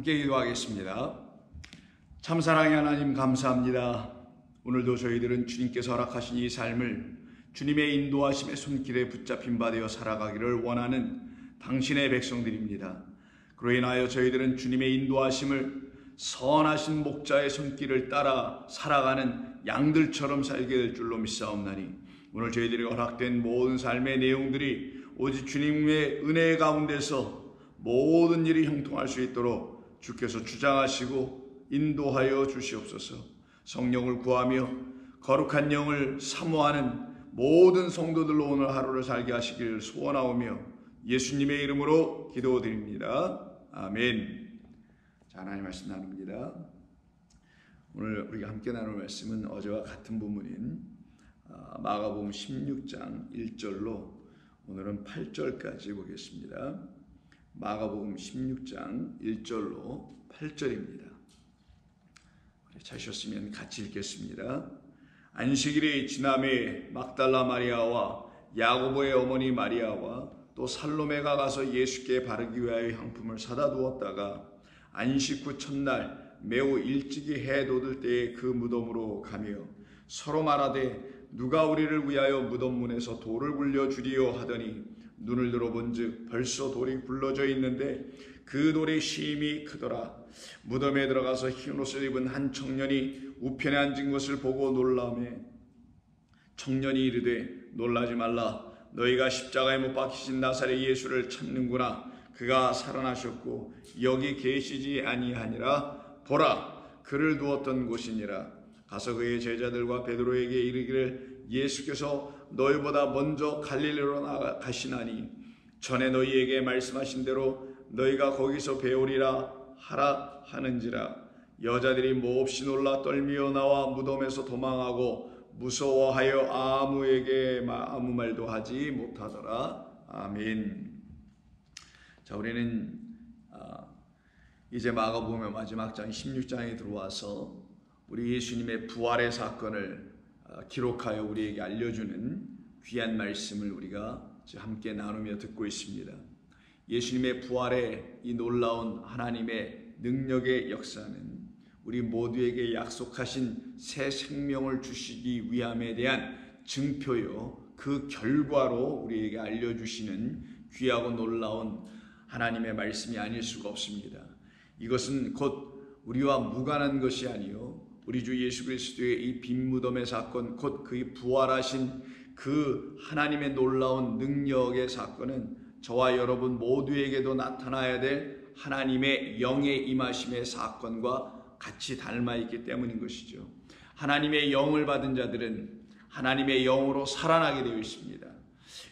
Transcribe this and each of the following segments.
함께 기도하겠습니다. 참사랑의 하나님 감사합니다. 오늘도 저희들은 주님께서 허락하신 이 삶을 주님의 인도하심의 손길에 붙잡힌 바 되어 살아가기를 원하는 당신의 백성들입니다. 그로 인하여 저희들은 주님의 인도하심을 선하신 목자의 손길을 따라 살아가는 양들처럼 살게 될 줄로 믿사옵나니 오늘 저희들이 허락된 모든 삶의 내용들이 오직 주님의 은혜 가운데서 모든 일이 형통할 수 있도록 주께서 주장하시고 인도하여 주시옵소서. 성령을 구하며 거룩한 영을 사모하는 모든 성도들로 오늘 하루를 살게 하시기를 소원하오며 예수님의 이름으로 기도드립니다. 아멘. 자, 하나님 말씀 나눕니다. 오늘 우리가 함께 나눌 말씀은 어제와 같은 부분인 마가복음 16장 1절로 오늘은 8절까지 보겠습니다. 마가복음 16장 1절로 8절입니다. 찾으셨으면 같이 읽겠습니다. 안식일이 지남에 막달라 마리아와 야고보의 어머니 마리아와 또 살로메가 가서 예수께 바르기 위하여 향품을 사다 두었다가 안식 후 첫날 매우 일찍이 해 돋을 때에 그 무덤으로 가며 서로 말하되 누가 우리를 위하여 무덤 문에서 돌을 굴려 주리요 하더니 눈을 들어본즉 벌써 돌이 굴러져 있는데 그 돌이 심히 크더라. 무덤에 들어가서 흰 옷을 입은 한 청년이 우편에 앉은 것을 보고 놀라매 청년이 이르되 놀라지 말라. 너희가 십자가에 못 박히신 나사렛 예수를 찾는구나. 그가 살아나셨고 여기 계시지 아니하니라. 보라, 그를 두었던 곳이니라. 가서 그의 제자들과 베드로에게 이르기를 예수께서 너희보다 먼저 갈릴리로 나가시나니 전에 너희에게 말씀하신 대로 너희가 거기서 배우리라 하라 하는지라. 여자들이 몹시 놀라 떨미어 나와 무덤에서 도망하고 무서워하여 아무에게 아무 말도 하지 못하더라. 아멘. 자, 우리는 이제 마가복음의 마지막 장 16장에 들어와서 우리 예수님의 부활의 사건을 기록하여 우리에게 알려주는 귀한 말씀을 우리가 함께 나누며 듣고 있습니다. 예수님의 부활의 이 놀라운 하나님의 능력의 역사는 우리 모두에게 약속하신 새 생명을 주시기 위함에 대한 증표요, 그 결과로 우리에게 알려주시는 귀하고 놀라운 하나님의 말씀이 아닐 수가 없습니다. 이것은 곧 우리와 무관한 것이 아니요 우리 주 예수 그리스도의 이 빈 무덤의 사건, 곧 그의 부활하신 그 하나님의 놀라운 능력의 사건은 저와 여러분 모두에게도 나타나야 될 하나님의 영의 임하심의 사건과 같이 닮아 있기 때문인 것이죠. 하나님의 영을 받은 자들은 하나님의 영으로 살아나게 되어 있습니다.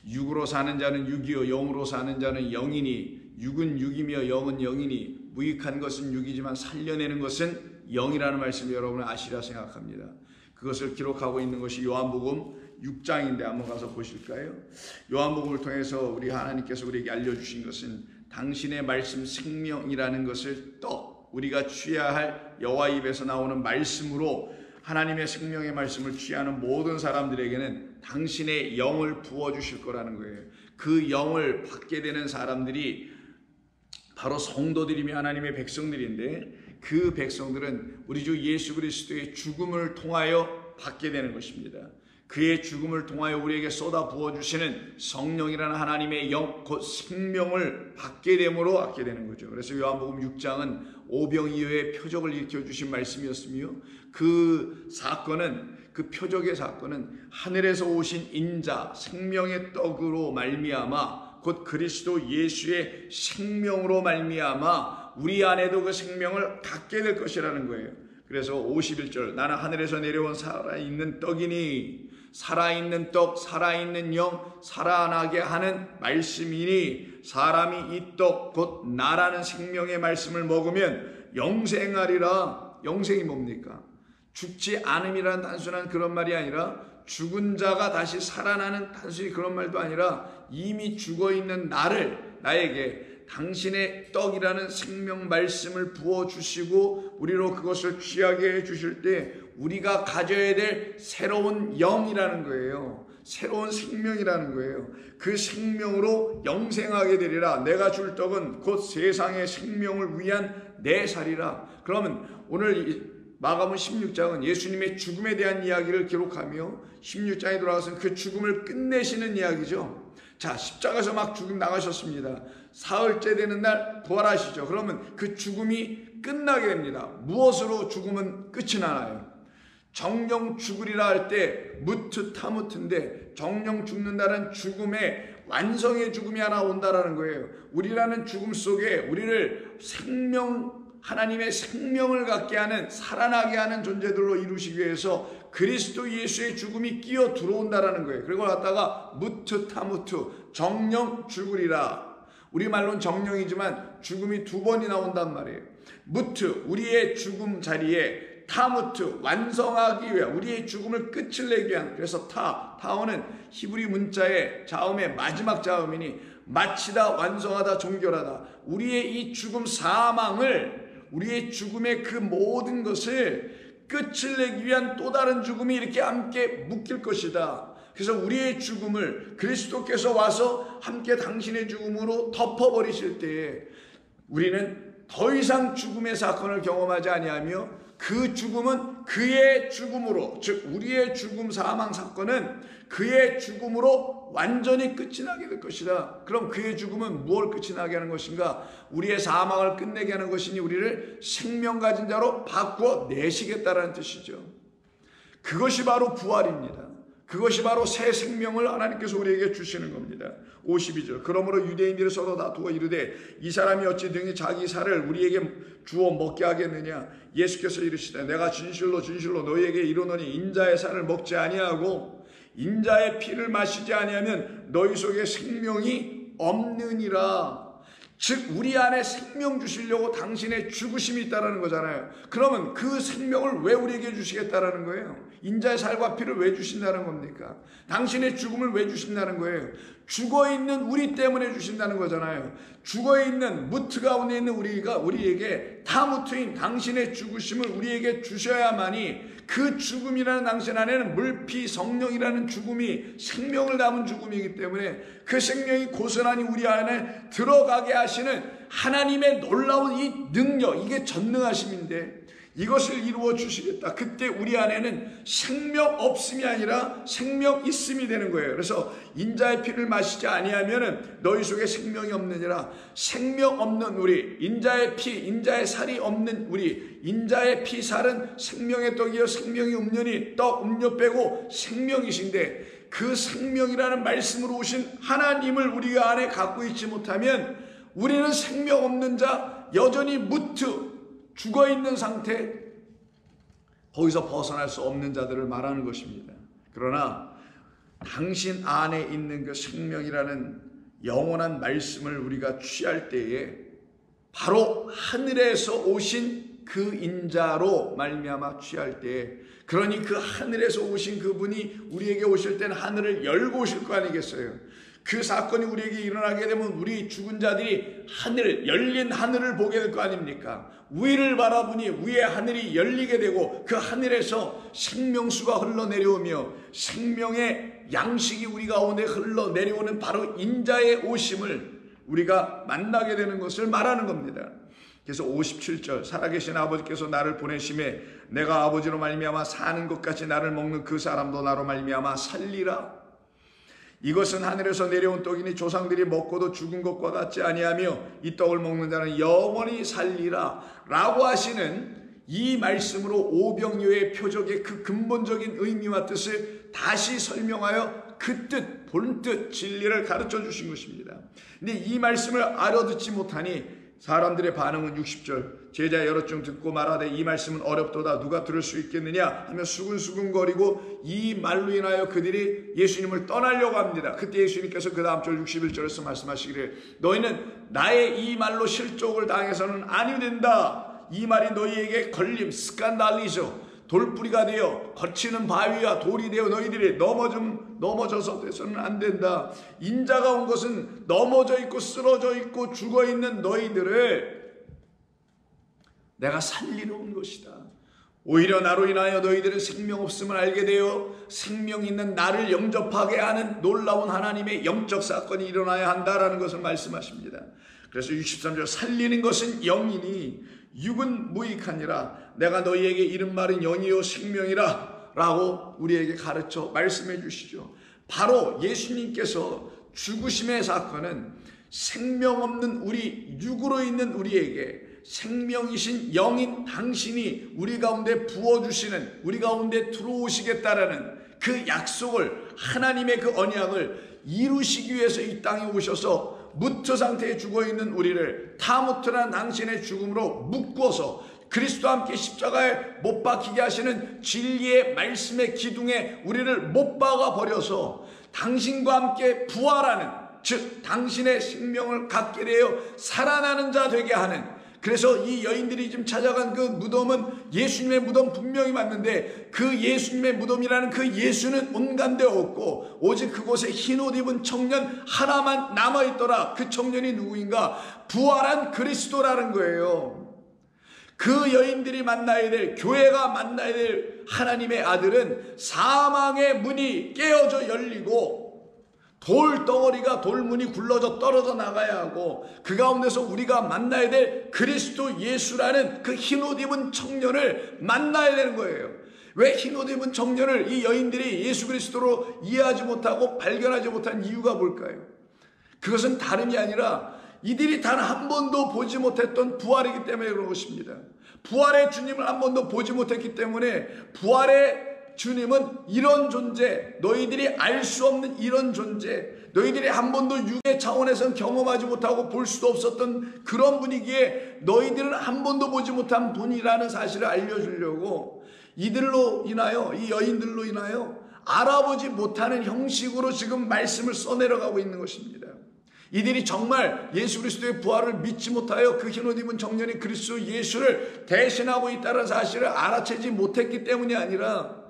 육으로 사는 자는 육이요 영으로 사는 자는 영이니 육은 육이며 영은 영이니 무익한 것은 육이지만 살려내는 것은 영이라는 말씀을 여러분은 아시리라 생각합니다. 그것을 기록하고 있는 것이 요한복음 6장인데 한번 가서 보실까요? 요한복음을 통해서 우리 하나님께서 우리에게 알려주신 것은 당신의 말씀 생명이라는 것을 또 우리가 취해야 할 여호와 입에서 나오는 말씀으로 하나님의 생명의 말씀을 취하는 모든 사람들에게는 당신의 영을 부어주실 거라는 거예요. 그 영을 받게 되는 사람들이 바로 성도들이며 하나님의 백성들인데 그 백성들은 우리 주 예수 그리스도의 죽음을 통하여 받게 되는 것입니다. 그의 죽음을 통하여 우리에게 쏟아 부어주시는 성령이라는 하나님의 영, 곧 생명을 받게 됨으로 받게 되는 거죠. 그래서 요한복음 6장은 오병이어의 표적을 일으켜주신 말씀이었으며 그 사건은, 그 표적의 사건은 하늘에서 오신 인자, 생명의 떡으로 말미암아 곧 그리스도 예수의 생명으로 말미암아 우리 안에도 그 생명을 갖게 될 것이라는 거예요. 그래서 51절 나는 하늘에서 내려온 살아있는 떡이니 살아있는 떡, 살아있는 영, 살아나게 하는 말씀이니 사람이 이 떡 곧 나라는 생명의 말씀을 먹으면 영생하리라. 영생이 뭡니까? 죽지 않음이라는 단순한 그런 말이 아니라 죽은 자가 다시 살아나는 단순히 그런 말도 아니라 이미 죽어있는 나에게 당신의 떡이라는 생명 말씀을 부어주시고 우리로 그것을 취하게 해주실 때 우리가 가져야 될 새로운 영이라는 거예요. 새로운 생명이라는 거예요. 그 생명으로 영생하게 되리라. 내가 줄 떡은 곧 세상의 생명을 위한 내 살이라. 그러면 오늘 마가복음 16장은 예수님의 죽음에 대한 이야기를 기록하며 16장에 들어가서는 그 죽음을 끝내시는 이야기죠. 자, 십자가에서 막 죽음 나가셨습니다. 사흘째 되는 날 부활하시죠. 그러면 그 죽음이 끝나게 됩니다. 무엇으로 죽음은 끝이 나나요? 정령 죽으리라 할 때 무트 타무트인데, 정령 죽는다는 죽음의 완성의 죽음이 하나 온다라는 거예요. 우리라는 죽음 속에 우리를 하나님의 생명을 갖게 하는, 살아나게 하는 존재들로 이루시기 위해서 그리스도 예수의 죽음이 끼어 들어온다라는 거예요. 그리고 갔다가 무트 타무트, 정령 죽으리라. 우리말로는 정령이지만 죽음이 두 번이 나온단 말이에요. 무트, 우리의 죽음 자리에, 타무트, 완성하기 위해, 우리의 죽음을 끝을 내기 위한. 그래서 타오는 히브리 문자의 자음의 마지막 자음이니 마치다, 완성하다, 종결하다. 우리의 이 죽음, 사망을, 우리의 죽음의 그 모든 것을 끝을 내기 위한 또 다른 죽음이 이렇게 함께 묶일 것이다. 그래서 우리의 죽음을 그리스도께서 와서 함께 당신의 죽음으로 덮어버리실 때에 우리는 더 이상 죽음의 사건을 경험하지 아니하며, 그 죽음은 그의 죽음으로, 즉 우리의 죽음, 사망 사건은 그의 죽음으로 완전히 끝이 나게 될 것이다. 그럼 그의 죽음은 무엇을 끝이 나게 하는 것인가? 우리의 사망을 끝내게 하는 것이니 우리를 생명 가진 자로 바꾸어 내시겠다라는 뜻이죠. 그것이 바로 부활입니다. 그것이 바로 새 생명을 하나님께서 우리에게 주시는 겁니다. 52절. 그러므로 유대인들이 서로 다투어 이르되 이 사람이 어찌 등이 자기 살을 우리에게 주어 먹게 하겠느냐. 예수께서 이르시되 내가 진실로 진실로 너희에게 이르노니 인자의 살을 먹지 아니하고 인자의 피를 마시지 아니하면 너희 속에 생명이 없느니라. 즉 우리 안에 생명 주시려고 당신의 죽으심이 있다는 거잖아요. 그러면 그 생명을 왜 우리에게 주시겠다라는 거예요? 인자의 살과 피를 왜 주신다는 겁니까? 당신의 죽음을 왜 주신다는 거예요? 죽어있는 우리 때문에 주신다는 거잖아요. 죽어있는 무트 가운데 있는 우리에게 타무트인 당신의 죽으심을 우리에게 주셔야만이 그 죽음이라는 당신 안에는 물피 성령이라는 죽음이 생명을 담은 죽음이기 때문에 그 생명이 고스란히 우리 안에 들어가게 하시는 하나님의 놀라운 이 능력, 이게 전능하심인데 이것을 이루어 주시겠다. 그때 우리 안에는 생명 없음이 아니라 생명 있음이 되는 거예요. 그래서 인자의 피를 마시지 아니하면 너희 속에 생명이 없느니라. 생명 없는 우리, 인자의 피, 인자의 살이 없는 우리, 인자의 피, 살은 생명의 떡이요 생명이 없느니 떡, 음료 빼고 생명이신데 그 생명이라는 말씀으로 오신 하나님을 우리가 안에 갖고 있지 못하면 우리는 생명 없는 자, 여전히 무트, 죽어있는 상태, 거기서 벗어날 수 없는 자들을 말하는 것입니다. 그러나 당신 안에 있는 그 생명이라는 영원한 말씀을 우리가 취할 때에 바로 하늘에서 오신 그 인자로 말미암아 취할 때에, 그러니 그 하늘에서 오신 그분이 우리에게 오실 때는 하늘을 열고 오실 거 아니겠어요? 그 사건이 우리에게 일어나게 되면 우리 죽은 자들이 열린 하늘을 보게 될 거 아닙니까? 위를 바라보니 위의 하늘이 열리게 되고 그 하늘에서 생명수가 흘러내려오며 생명의 양식이 우리 가운데 흘러내려오는 바로 인자의 오심을 우리가 만나게 되는 것을 말하는 겁니다. 그래서 57절, 살아계신 아버지께서 나를 보내심에 내가 아버지로 말미암아 사는 것 같이 나를 먹는 그 사람도 나로 말미암아 살리라. 이것은 하늘에서 내려온 떡이니 조상들이 먹고도 죽은 것과 같지 아니하며 이 떡을 먹는 자는 영원히 살리라 라고 하시는 이 말씀으로 오병이어의 표적의 그 근본적인 의미와 뜻을 다시 설명하여 그 뜻, 본뜻, 진리를 가르쳐 주신 것입니다. 근데 이 말씀을 알아듣지 못하니 사람들의 반응은 60절, 제자 여럿 중 듣고 말하되 이 말씀은 어렵도다 누가 들을 수 있겠느냐 하며 수근수근거리고 이 말로 인하여 그들이 예수님을 떠나려고 합니다. 그때 예수님께서 그 다음 절 61절에서 말씀하시기를 너희는 나의 이 말로 실족을 당해서는 아니 된다. 이 말이 너희에게 걸림, 스칸달리죠. 돌뿌리가 되어 거치는 바위와 돌이 되어 너희들이 넘어져서 돼서는 안 된다. 인자가 온 것은 넘어져 있고 쓰러져 있고 죽어 있는 너희들을 내가 살리러 온 것이다. 오히려 나로 인하여 너희들은 생명 없음을 알게 되어 생명 있는 나를 영접하게 하는 놀라운 하나님의 영적 사건이 일어나야 한다라는 것을 말씀하십니다. 그래서 63절 살리는 것은 영이니 육은 무익하니라. 내가 너희에게 이른 말은 영이요 생명이라 라고 우리에게 가르쳐 말씀해 주시죠. 바로 예수님께서 죽으심의 사건은 생명 없는 우리 육으로 있는 우리에게 생명이신 영인 당신이 우리 가운데 부어주시는, 우리 가운데 들어오시겠다라는 그 약속을, 하나님의 그 언약을 이루시기 위해서 이 땅에 오셔서 무트 상태에 죽어있는 우리를 타무트란 당신의 죽음으로 묶어서 그리스도와 함께 십자가에 못 박히게 하시는 진리의 말씀의 기둥에 우리를 못 박아 버려서 당신과 함께 부활하는, 즉 당신의 생명을 갖게 되어 살아나는 자 되게 하는, 그래서 이 여인들이 지금 찾아간 그 무덤은 예수님의 무덤 분명히 맞는데 그 예수님의 무덤이라는 그 예수는 온갖 데 없고 오직 그곳에 흰옷 입은 청년 하나만 남아있더라. 그 청년이 누구인가? 부활한 그리스도라는 거예요. 그 여인들이 만나야 될, 교회가 만나야 될 하나님의 아들은 사망의 문이 깨어져 열리고 돌덩어리가, 돌문이 굴러져 떨어져 나가야 하고 그 가운데서 우리가 만나야 될 그리스도 예수라는 그 흰옷 입은 청년을 만나야 되는 거예요. 왜 흰옷 입은 청년을 이 여인들이 예수 그리스도로 이해하지 못하고 발견하지 못한 이유가 뭘까요? 그것은 다름이 아니라 이들이 단 한 번도 보지 못했던 부활이기 때문에 그런 것입니다. 부활의 주님을 한 번도 보지 못했기 때문에 부활의 주님은 이런 존재, 너희들이 알 수 없는 이런 존재, 너희들이 한 번도 육의 차원에서는 경험하지 못하고 볼 수도 없었던 그런 분위기에 너희들은 한 번도 보지 못한 분이라는 사실을 알려주려고 이들로 인하여, 이 여인들로 인하여 알아보지 못하는 형식으로 지금 말씀을 써내려가고 있는 것입니다. 이들이 정말 예수 그리스도의 부활을 믿지 못하여 그 흰옷 입은 청년이 그리스도 예수를 대신하고 있다는 사실을 알아채지 못했기 때문이 아니라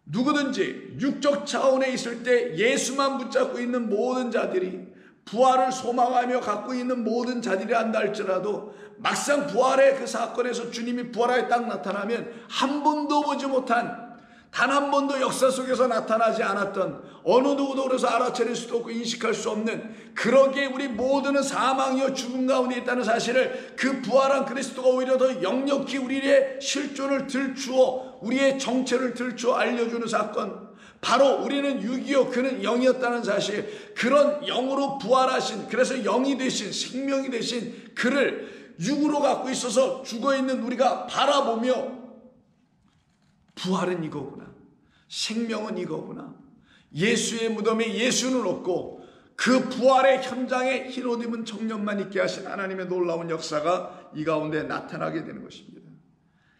누구든지 육적 차원에 있을 때 예수만 붙잡고 있는 모든 자들이, 부활을 소망하며 갖고 있는 모든 자들이 한다 할지라도 막상 부활의 그 사건에서 주님이 부활하여 딱 나타나면 한 번도 보지 못한, 단 한 번도 역사 속에서 나타나지 않았던, 어느 누구도 그래서 알아차릴 수도 없고 인식할 수 없는, 그러기에 우리 모두는 사망이요 죽음 가운데 있다는 사실을 그 부활한 그리스도가 오히려 더 역력히 우리의 실존을 들추어, 우리의 정체를 들추어 알려주는 사건, 바로 우리는 육이요 그는 영이었다는 사실, 그런 영으로 부활하신, 그래서 영이 되신, 생명이 되신 그를 육으로 갖고 있어서 죽어있는 우리가 바라보며 부활은 이거구나, 생명은 이거구나, 예수의 무덤에 예수는 없고 그 부활의 현장에 흰옷 입은 청년만 있게 하신 하나님의 놀라운 역사가 이 가운데 나타나게 되는 것입니다.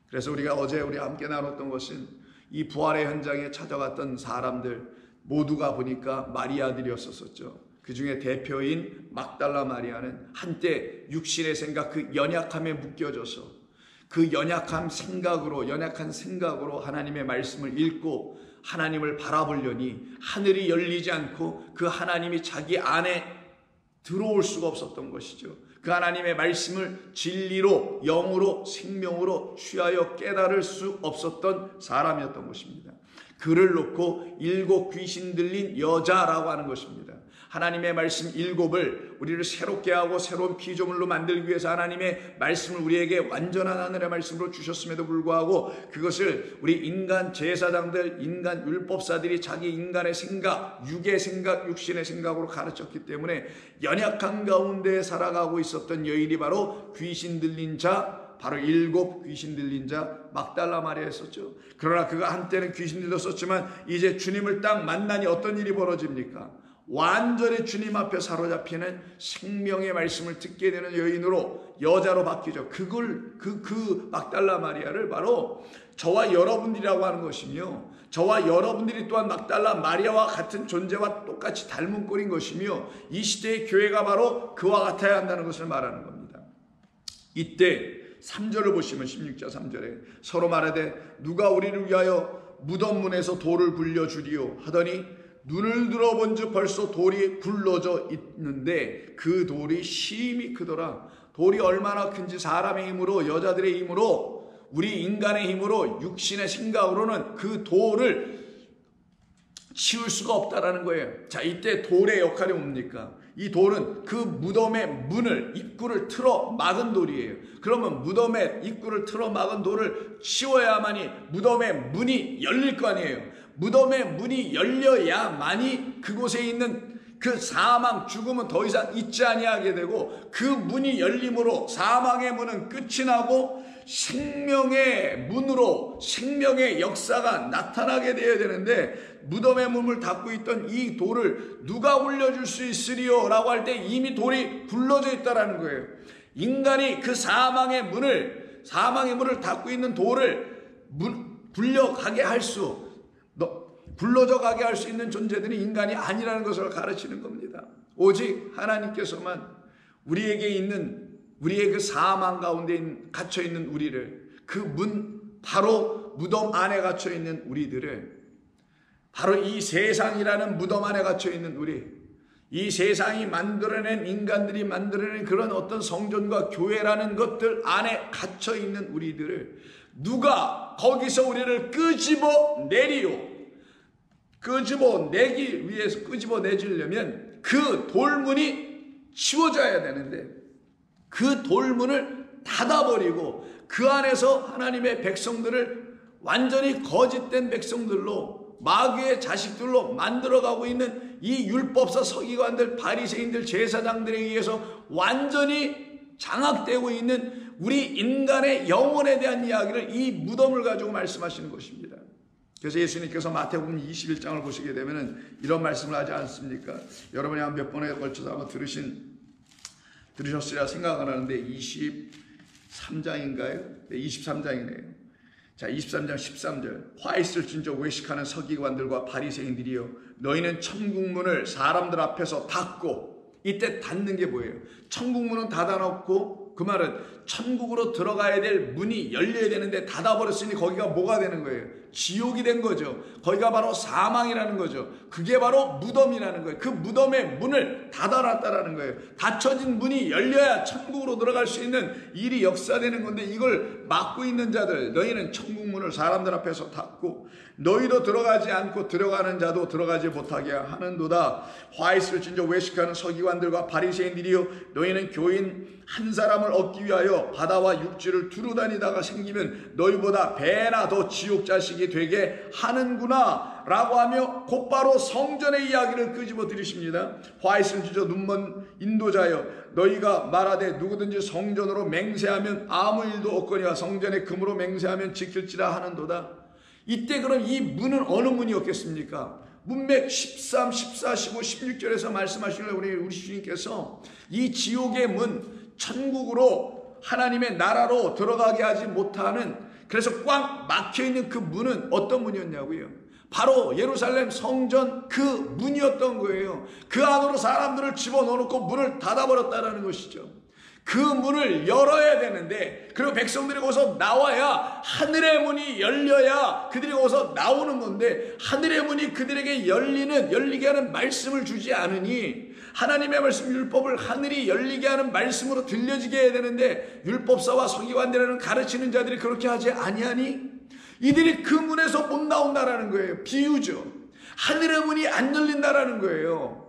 그래서 우리가 어제 우리 함께 나눴던 것은 이 부활의 현장에 찾아갔던 사람들 모두가 보니까 마리아들이었었죠. 그 중에 대표인 막달라 마리아는 한때 육신의 생각, 그 연약함에 묶여져서 그 연약한 생각으로 하나님의 말씀을 읽고 하나님을 바라보려니 하늘이 열리지 않고 그 하나님이 자기 안에 들어올 수가 없었던 것이죠. 그 하나님의 말씀을 진리로, 영으로, 생명으로 취하여 깨달을 수 없었던 사람이었던 것입니다. 그를 놓고 7 귀신 들린 여자라고 하는 것입니다. 하나님의 말씀 7을 우리를 새롭게 하고 새로운 피조물로 만들기 위해서 하나님의 말씀을 우리에게 완전한 하늘의 말씀으로 주셨음에도 불구하고 그것을 우리 인간 제사장들, 인간 율법사들이 자기 인간의 생각, 육의 생각, 육신의 생각으로 가르쳤기 때문에 연약한 가운데 살아가고 있었던 여인이 바로 귀신 들린 자, 바로 7 귀신 들린 자 막달라 마리아였었죠. 그러나 그가 한때는 귀신 들렸었지만 이제 주님을 딱 만나니 어떤 일이 벌어집니까? 완전히 주님 앞에 사로잡히는 생명의 말씀을 듣게 되는 여인으로, 여자로 바뀌죠. 그 막달라 마리아를 바로 저와 여러분들이라고 하는 것이며, 저와 여러분들이 또한 막달라 마리아와 같은 존재와 똑같이 닮은 꼴인 것이며, 이 시대의 교회가 바로 그와 같아야 한다는 것을 말하는 겁니다. 이때 3절을 보시면 16절 3절에 서로 말하되 누가 우리를 위하여 무덤 문에서 돌을 굴려주리요 하더니 눈을 들어본 즉 벌써 돌이 굴러져 있는데 그 돌이 심히 크더라. 돌이 얼마나 큰지 사람의 힘으로, 여자들의 힘으로, 우리 인간의 힘으로, 육신의 생각으로는 그 돌을 치울 수가 없다라는 거예요. 자, 이때 돌의 역할이 뭡니까? 이 돌은 그 무덤의 문을, 입구를 틀어 막은 돌이에요. 그러면 무덤의 입구를 틀어 막은 돌을 치워야만이 무덤의 문이 열릴 거 아니에요. 무덤의 문이 열려야만이 그곳에 있는 그 사망, 죽음은 더 이상 있지 아니하게 되고, 그 문이 열림으로 사망의 문은 끝이 나고 생명의 문으로 생명의 역사가 나타나게 되어야 되는데, 무덤의 문을 닫고 있던 이 돌을 누가 올려줄 수 있으리요? 라고 할 때 이미 돌이 굴러져 있다라는 거예요. 인간이 그 사망의 문을 닫고 있는 돌을 굴러가게 할 수, 굴러져 가게 할 수 있는 존재들이 인간이 아니라는 것을 가르치는 겁니다. 오직 하나님께서만 우리의 그 사망 가운데 갇혀 있는 우리를, 그 문, 바로 무덤 안에 갇혀 있는 우리들을, 바로 이 세상이라는 무덤 안에 갇혀 있는 우리, 이 세상이 만들어낸, 인간들이 만들어낸 그런 어떤 성전과 교회라는 것들 안에 갇혀 있는 우리들을 누가 거기서 우리를 끄집어내지려면 그 돌문이 치워져야 되는데, 그 돌문을 닫아버리고 그 안에서 하나님의 백성들을 완전히 거짓된 백성들로, 마귀의 자식들로 만들어가고 있는 이 율법사 서기관들, 바리새인들, 제사장들에 의해서 완전히 장악되고 있는 우리 인간의 영혼에 대한 이야기를 이 무덤을 가지고 말씀하시는 것입니다. 그래서 예수님께서 마태복음 21장을 보시게 되면 이런 말씀을 하지 않습니까? 여러분이 한 몇 번에 걸쳐서 아마 들으셨으리라 생각을 하는데, 23장인가요? 네, 23장이네요. 자, 23장 13절. 화 있을 진저 외식하는 서기관들과 바리새인들이여, 너희는 천국문을 사람들 앞에서 닫고, 이때 닫는 게 뭐예요? 천국문은 닫아놓고, 그 말은 천국으로 들어가야 될 문이 열려야 되는데 닫아버렸으니 거기가 뭐가 되는 거예요? 지옥이 된 거죠. 거기가 바로 사망이라는 거죠. 그게 바로 무덤이라는 거예요. 그 무덤의 문을 닫아놨다라는 거예요. 닫혀진 문이 열려야 천국으로 들어갈 수 있는 일이 역사되는 건데, 이걸 막고 있는 자들, 너희는 천국 문을 사람들 앞에서 닫고 너희도 들어가지 않고 들어가는 자도 들어가지 못하게 하는도다. 화 있을진저 외식하는 서기관들과 바리새인들이여, 너희는 교인 한 사람을 얻기 위하여 바다와 육지를 두루 다니다가 생기면 너희보다 배나 더 지옥 자식이 되게 하는구나 라고 하며 곧바로 성전의 이야기를 끄집어 들이십니다. 화 있을진저 눈먼 인도자여, 너희가 말하되 누구든지 성전으로 맹세하면 아무 일도 없거니와 성전의 금으로 맹세하면 지킬지라 하는도다. 이때 그럼 이 문은 어느 문이었겠습니까? 문맥 13, 14, 15, 16절에서 말씀하시는 우리 주님께서 이 지옥의 문, 천국으로 하나님의 나라로 들어가게 하지 못하는, 그래서 꽉 막혀있는 그 문은 어떤 문이었냐고요? 바로 예루살렘 성전 그 문이었던 거예요. 그 안으로 사람들을 집어넣어놓고 문을 닫아버렸다는 것이죠. 그 문을 열어야 되는데, 그리고 백성들이 거기서 나와야, 하늘의 문이 열려야 그들이 거기서 나오는 건데, 하늘의 문이 그들에게 열리게 하는 말씀을 주지 않으니, 하나님의 말씀 율법을 하늘이 열리게 하는 말씀으로 들려지게 해야 되는데, 율법사와 서기관들이라는 가르치는 자들이 그렇게 하지 아니하니 이들이 그 문에서 못 나온다라는 거예요. 비유죠. 하늘의 문이 안 열린다라는 거예요.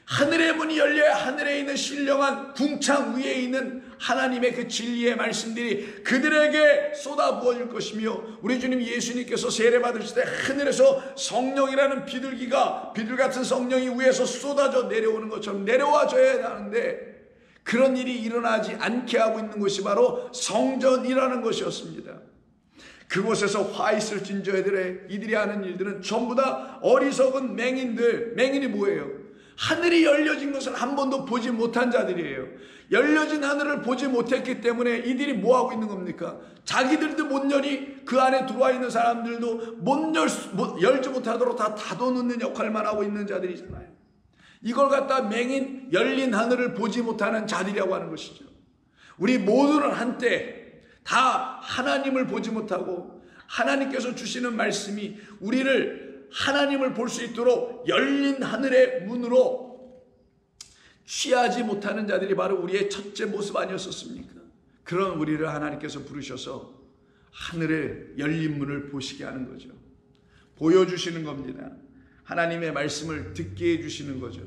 하늘의 문이 열려야 하늘에 있는 신령한 궁창 위에 있는 하나님의 그 진리의 말씀들이 그들에게 쏟아부어질 것이며, 우리 주님 예수님께서 세례받으실 때 하늘에서 성령이라는 비둘 같은 성령이 위에서 쏟아져 내려오는 것처럼 내려와줘야 하는데, 그런 일이 일어나지 않게 하고 있는 것이 바로 성전이라는 것이었습니다. 그곳에서 화 있을 진저들의 이들이 하는 일들은 전부 다 어리석은 맹인들. 맹인이 뭐예요? 하늘이 열려진 것을 한 번도 보지 못한 자들이에요. 열려진 하늘을 보지 못했기 때문에 이들이 뭐하고 있는 겁니까? 자기들도 못 열이 그 안에 들어와 있는 사람들도 열지 못하도록 다 닫아놓는 역할만 하고 있는 자들이잖아요. 이걸 갖다 맹인 열린 하늘을 보지 못하는 자들이라고 하는 것이죠. 우리 모두는 한때 다 하나님을 보지 못하고, 하나님께서 주시는 말씀이 우리를 하나님을 볼 수 있도록 열린 하늘의 문으로 취하지 못하는 자들이 바로 우리의 첫째 모습 아니었었습니까? 그런 우리를 하나님께서 부르셔서 하늘의 열린 문을 보시게 하는 거죠. 보여주시는 겁니다. 하나님의 말씀을 듣게 해주시는 거죠.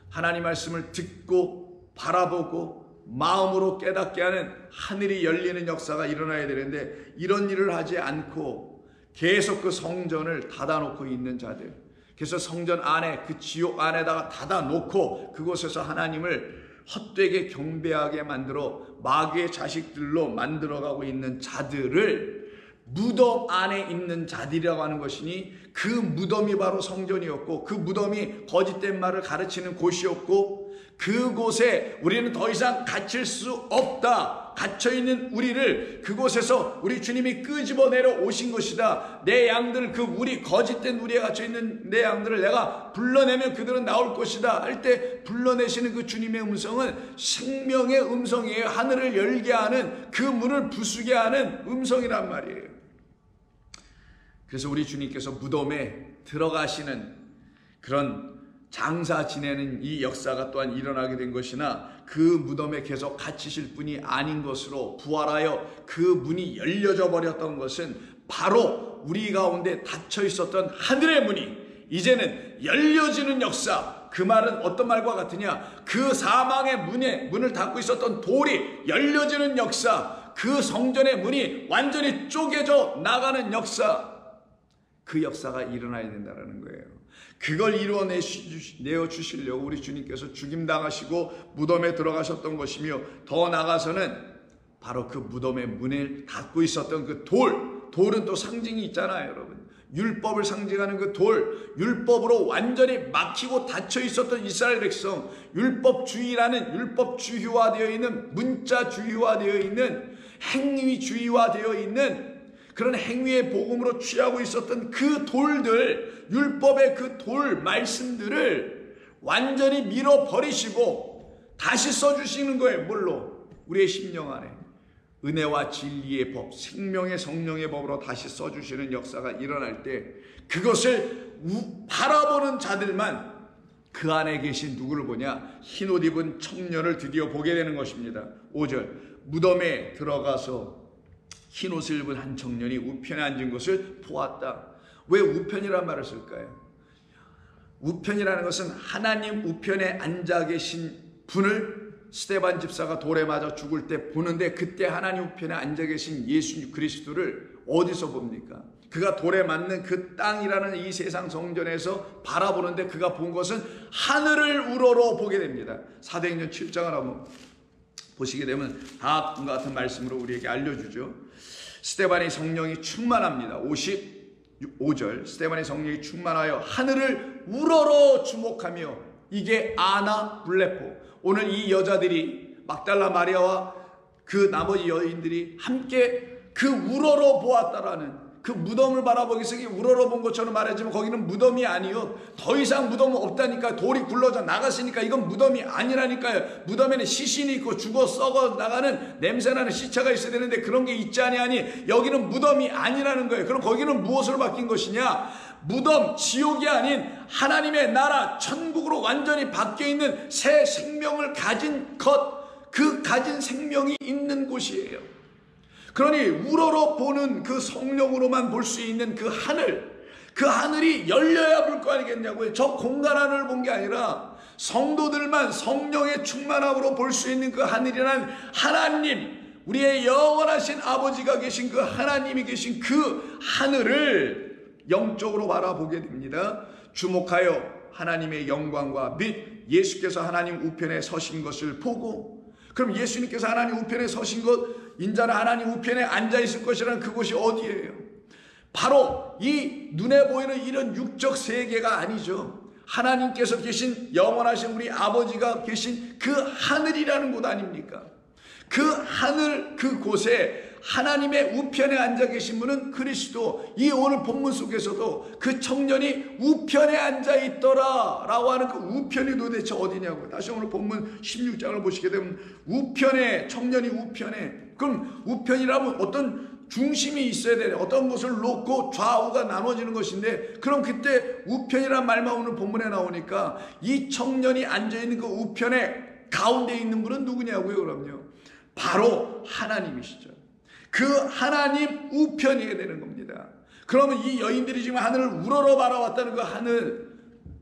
하나님 말씀을 듣고 바라보고 마음으로 깨닫게 하는 하늘이 열리는 역사가 일어나야 되는데, 이런 일을 하지 않고 계속 그 성전을 닫아놓고 있는 자들, 그래서 성전 안에 그 지옥 안에다가 닫아놓고 그곳에서 하나님을 헛되게 경배하게 만들어 마귀의 자식들로 만들어가고 있는 자들을 무덤 안에 있는 자들이라고 하는 것이니, 그 무덤이 바로 성전이었고, 그 무덤이 거짓된 말을 가르치는 곳이었고, 그곳에 우리는 더 이상 갇힐 수 없다, 갇혀있는 우리를 그곳에서 우리 주님이 끄집어내려 오신 것이다. 내 양들, 그 우리 거짓된 우리에 갇혀있는 내 양들을 내가 불러내면 그들은 나올 것이다 할 때, 불러내시는 그 주님의 음성은 생명의 음성이에요. 하늘을 열게 하는, 그 문을 부수게 하는 음성이란 말이에요. 그래서 우리 주님께서 무덤에 들어가시는 그런 장사 지내는 이 역사가 또한 일어나게 된 것이나, 그 무덤에 계속 갇히실 분이 아닌 것으로 부활하여 그 문이 열려져 버렸던 것은 바로 우리 가운데 닫혀 있었던 하늘의 문이 이제는 열려지는 역사. 그 말은 어떤 말과 같으냐? 그 사망의 문을 닫고 있었던 돌이 열려지는 역사, 그 성전의 문이 완전히 쪼개져 나가는 역사, 그 역사가 일어나야 된다는 거예요. 그걸 이루어내어 주시려고 우리 주님께서 죽임당하시고 무덤에 들어가셨던 것이며, 더 나아가서는 바로 그 무덤의 문을 닫고 있었던 그 돌은 또 상징이 있잖아요, 여러분. 율법을 상징하는 그 돌, 율법으로 완전히 막히고 닫혀 있었던 이스라엘 백성, 율법주의라는, 율법주의화되어 있는, 문자주의화되어 있는, 행위주의화되어 있는 그런 행위의 복음으로 취하고 있었던 그 돌들, 율법의 그 돌 말씀들을 완전히 밀어버리시고 다시 써주시는 거예요. 뭘로? 우리의 심령 안에 은혜와 진리의 법, 생명의 성령의 법으로 다시 써주시는 역사가 일어날 때, 그것을 바라보는 자들만 그 안에 계신 누구를 보냐? 흰옷 입은 청년을 드디어 보게 되는 것입니다. 5절, 무덤에 들어가서 흰옷을 입은 한 청년이 우편에 앉은 것을 보았다. 왜 우편이라는 말을 쓸까요? 우편이라는 것은 하나님 우편에 앉아 계신 분을 스데반 집사가 돌에 맞아 죽을 때 보는데, 그때 하나님 우편에 앉아 계신 예수 그리스도를 어디서 봅니까? 그가 돌에 맞는 그 땅이라는 이 세상 성전에서 바라보는데, 그가 본 것은 하늘을 우러러 보게 됩니다. 사도행전 7장을 한번 보시게 되면 다 같은 같은 말씀으로 우리에게 알려주죠. 스데반의 성령이 충만합니다. 55절, 스데반의 성령이 충만하여 하늘을 우러러 주목하며, 이게 아나 블레포. 오늘 이 여자들이, 막달라 마리아와 그 나머지 여인들이 함께 그 우러러 보았다라는, 그 무덤을 바라보기 위해서 우러러 본 것처럼 말하지만 거기는 무덤이 아니요, 더 이상 무덤은 없다니까. 돌이 굴러져 나갔으니까 이건 무덤이 아니라니까요. 무덤에는 시신이 있고 죽어 썩어 나가는 냄새나는 시체가 있어야 되는데 그런 게 있지 아니하니 여기는 무덤이 아니라는 거예요. 그럼 거기는 무엇으로 바뀐 것이냐? 무덤, 지옥이 아닌 하나님의 나라, 천국으로 완전히 바뀌어 있는 새 생명을 가진 것, 그 가진 생명이 있는 곳이에요. 그러니 우러러 보는 그 성령으로만 볼 수 있는 그 하늘이 열려야 볼 거 아니겠냐고요. 저 공간 하늘을 본 게 아니라 성도들만 성령의 충만함으로 볼 수 있는 그 하늘이란 하나님, 우리의 영원하신 아버지가 계신 그 하나님이 계신 그 하늘을 영적으로 바라보게 됩니다. 주목하여 하나님의 영광과 및 예수께서 하나님 우편에 서신 것을 보고, 그럼 예수님께서 하나님 우편에 서신 것, 인자는 하나님 우편에 앉아있을 것이라는 그곳이 어디예요? 바로 이 눈에 보이는 이런 육적 세계가 아니죠. 하나님께서 계신, 영원하신 우리 아버지가 계신 그 하늘이라는 곳 아닙니까? 그 하늘, 그곳에 하나님의 우편에 앉아 계신 분은 그리스도. 이 오늘 본문 속에서도 그 청년이 우편에 앉아 있더라 라고 하는 그 우편이 도대체 어디냐고요. 다시 오늘 본문 16장을 보시게 되면 우편에, 청년이 우편에, 그럼 우편이라면 어떤 중심이 있어야 되네. 어떤 것을 놓고 좌우가 나눠지는 것인데, 그럼 그때 우편이란 말만 오늘 본문에 나오니까 이 청년이 앉아있는 그 우편에 가운데 있는 분은 누구냐고요. 그럼요, 바로 하나님이시죠. 그 하나님 우편이어야 되는 겁니다. 그러면 이 여인들이 지금 하늘을 우러러 바라왔다는 그 하늘,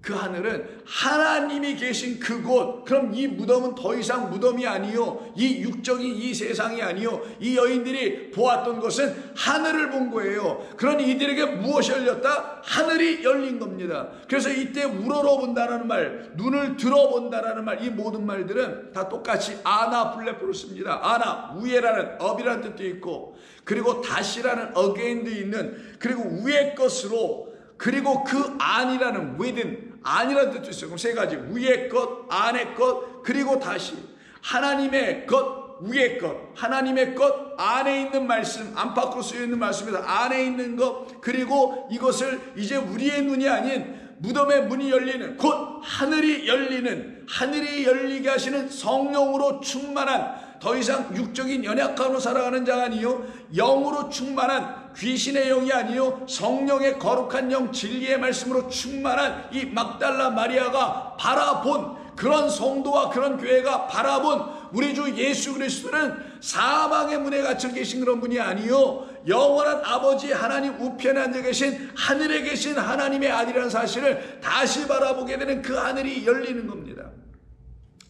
그 하늘은 하나님이 계신 그곳. 그럼 이 무덤은 더 이상 무덤이 아니요, 이 육적인 이 세상이 아니요, 이 여인들이 보았던 것은 하늘을 본 거예요. 그러니 이들에게 무엇이 열렸다? 하늘이 열린 겁니다. 그래서 이때 우러러본다라는 말, 눈을 들어본다라는 말, 이 모든 말들은 다 똑같이 아나블레포를 씁니다. 아나, 위에라는 업이라는 뜻도 있고, 그리고 다시라는 again도 있는, 그리고 위의 것으로, 그리고 그 안이라는 within, 안이라는 뜻도 있어요. 그럼 세 가지, 위의 것, 안의 것, 그리고 다시 하나님의 것, 위의 것, 하나님의 것, 안에 있는 말씀, 안팎으로 쓰여있는 말씀에서 안에 있는 것, 그리고 이것을 이제 우리의 눈이 아닌 무덤의 문이 열리는, 곧 하늘이 열리는, 하늘이 열리게 하시는 성령으로 충만한, 더 이상 육적인 연약함으로 살아가는 자가 아니요, 영으로 충만한, 귀신의 영이 아니요, 성령의 거룩한 영, 진리의 말씀으로 충만한 이 막달라 마리아가 바라본, 그런 성도와 그런 교회가 바라본 우리 주 예수 그리스도는 사망의 문에 갇혀 계신 그런 분이 아니요, 영원한 아버지 하나님 우편에 앉아 계신, 하늘에 계신 하나님의 아들이라는 사실을 다시 바라보게 되는 그 하늘이 열리는 겁니다.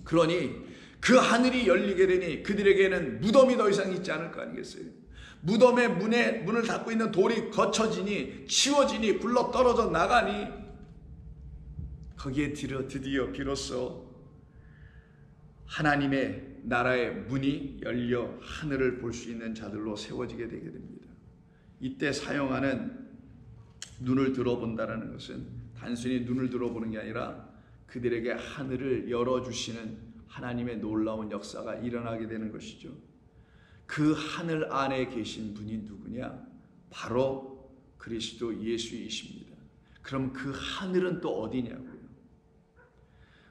그러니 그 하늘이 열리게 되니 그들에게는 무덤이 더 이상 있지 않을 거 아니겠어요? 무덤의 문을 닫고 있는 돌이 거쳐지니, 치워지니, 굴러 떨어져 나가니, 거기에 드디어 비로소 하나님의 나라의 문이 열려 하늘을 볼 수 있는 자들로 세워지게 되게 됩니다. 이때 사용하는 눈을 들어본다라는 것은 단순히 눈을 들어보는 게 아니라 그들에게 하늘을 열어주시는 하나님의 놀라운 역사가 일어나게 되는 것이죠. 그 하늘 안에 계신 분이 누구냐? 바로 그리스도 예수이십니다. 그럼 그 하늘은 또 어디냐고요?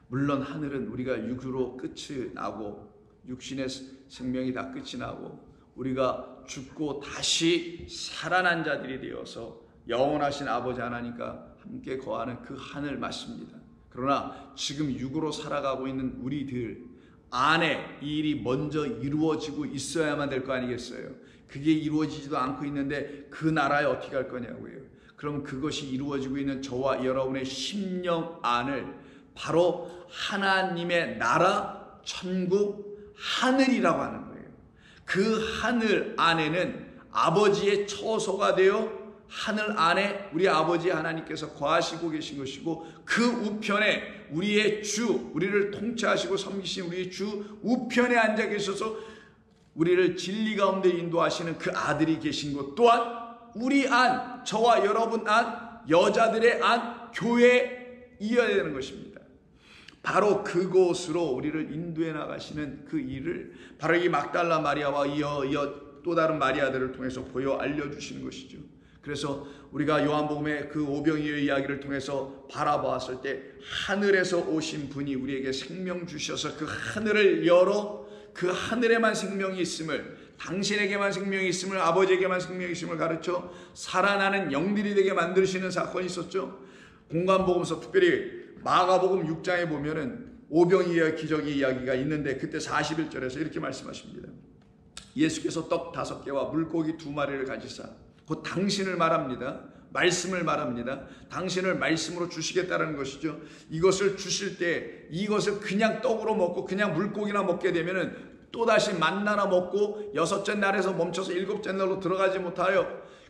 물론 하늘은 우리가 육으로 끝이 나고, 육신의 생명이 다 끝이 나고, 우리가 죽고 다시 살아난 자들이 되어서 영원하신 아버지 하나님과 함께 거하는 그 하늘 맞습니다. 그러나 지금 육으로 살아가고 있는 우리들 안에 이 일이 먼저 이루어지고 있어야만 될 거 아니겠어요? 그게 이루어지지도 않고 있는데 그 나라에 어떻게 할 거냐고요. 그럼 그것이 이루어지고 있는 저와 여러분의 심령 안을 바로 하나님의 나라, 천국, 하늘이라고 하는 거예요. 그 하늘 안에는 아버지의 처소가 되어 하늘 안에 우리 아버지 하나님께서 거하시고 계신 것이고, 그 우편에 우리의 주, 우리를 통치하시고 섬기신 우리의 주 우편에 앉아 계셔서 우리를 진리 가운데 인도하시는 그 아들이 계신 것 또한 우리 안, 저와 여러분 안, 여자들의 안, 교회에 이어야 되는 것입니다. 바로 그곳으로 우리를 인도해 나가시는 그 일을 바로 이 막달라 마리아와 이어 또 다른 마리아들을 통해서 보여 알려주시는 것이죠. 그래서 우리가 요한복음의 그 오병이어의 이야기를 통해서 바라보았을 때 하늘에서 오신 분이 우리에게 생명 주셔서 그 하늘을 열어 그 하늘에만 생명이 있음을, 당신에게만 생명이 있음을, 아버지에게만 생명이 있음을 가르쳐 살아나는 영들이 되게 만드시는 사건이 있었죠. 공관복음서, 특별히 마가복음 6장에 보면은 오병이어의 기적의 이야기가 있는데, 그때 41절에서 이렇게 말씀하십니다. 예수께서 떡 5개와 물고기 2마리를 가지사, 곧 당신을 말합니다. 말씀을 말합니다. 당신을 말씀으로 주시겠다는 것이죠. 이것을 주실 때 이것을 그냥 떡으로 먹고 그냥 물고기나 먹게 되면은 또다시 만나나 먹고 6째 날에서 멈춰서 7째 날로 들어가지 못하여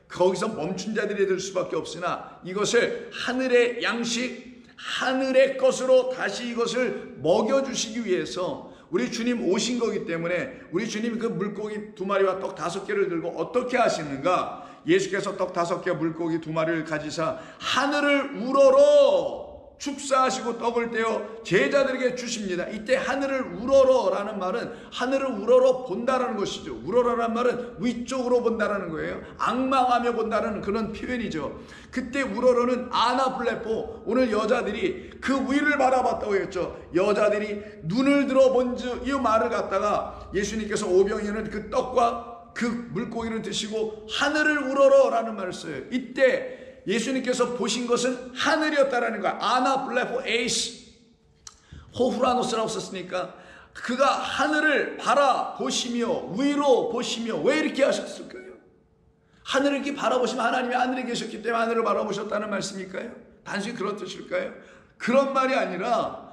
거기서 멈춘 자들이 될 수밖에 없으나, 이것을 하늘의 양식, 하늘의 것으로 다시 이것을 먹여주시기 위해서 우리 주님 오신 거기 때문에, 우리 주님이 그 물고기 2마리와 떡 5개를 들고 어떻게 하시는가? 예수께서 떡 5개, 물고기 2마리를 가지사 하늘을 우러러 축사하시고 떡을 떼어 제자들에게 주십니다. 이때 하늘을 우러러라는 말은 하늘을 우러러 본다라는 것이죠. 우러러라는 말은 위쪽으로 본다라는 거예요. 악망하며 본다는 그런 표현이죠. 그때 우러러는 아나블레포, 오늘 여자들이 그 위를 바라봤다고 했죠. 여자들이 눈을 들어본즉, 이 말을 갖다가 예수님께서 오병이어는 그 떡과 그 물고기를 드시고 하늘을 우러러라는 말을 써요. 이때 예수님께서 보신 것은 하늘이었다라는 거야. 아나블레포 에이스, 호후라노스라고 썼으니까 그가 하늘을 바라보시며 위로 보시며, 왜 이렇게 하셨을까요? 하늘을 이렇게 바라보시면 하나님이 하늘에 계셨기 때문에 하늘을 바라보셨다는 말씀일까요? 단순히 그런 뜻일까요? 그런 말이 아니라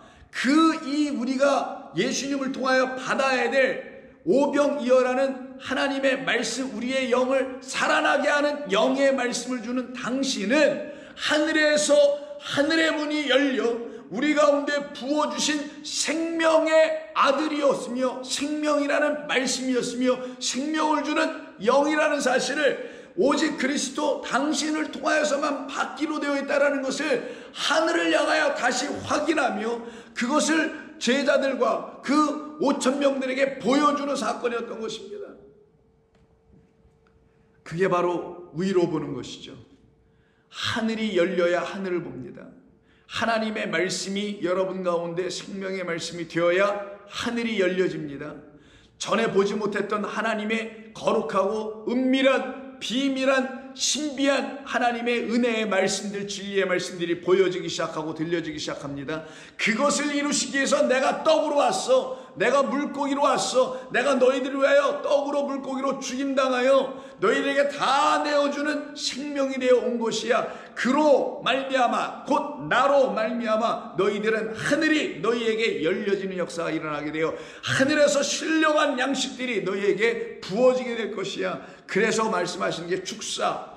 우리가 예수님을 통하여 받아야 될 오병이어라는 하나님의 말씀, 우리의 영을 살아나게 하는 영의 말씀을 주는 당신은 하늘에서 하늘의 문이 열려 우리 가운데 부어주신 생명의 아들이었으며 생명이라는 말씀이었으며 생명을 주는 영이라는 사실을 오직 그리스도 당신을 통하여서만 받기로 되어 있다는 것을 하늘을 향하여 다시 확인하며 그것을 제자들과 그 5,000명들에게 보여주는 사건이었던 것입니다. 그게 바로 위로 보는 것이죠. 하늘이 열려야 하늘을 봅니다. 하나님의 말씀이 여러분 가운데 생명의 말씀이 되어야 하늘이 열려집니다. 전에 보지 못했던 하나님의 거룩하고 은밀한 비밀한 신비한 하나님의 은혜의 말씀들, 진리의 말씀들이 보여지기 시작하고 들려지기 시작합니다. 그것을 이루시기 위해서 내가 떡으로 왔어, 내가 물고기로 왔어, 내가 너희들을 위하여 떡으로 물고기로 죽임당하여 너희들에게 다 내어주는 생명이 되어 온 것이야. 그로 말미암아 곧 나로 말미암아 너희들은 하늘이 너희에게 열려지는 역사가 일어나게 되어 하늘에서 신령한 양식들이 너희에게 부어지게 될 것이야. 그래서 말씀하시는 게 축사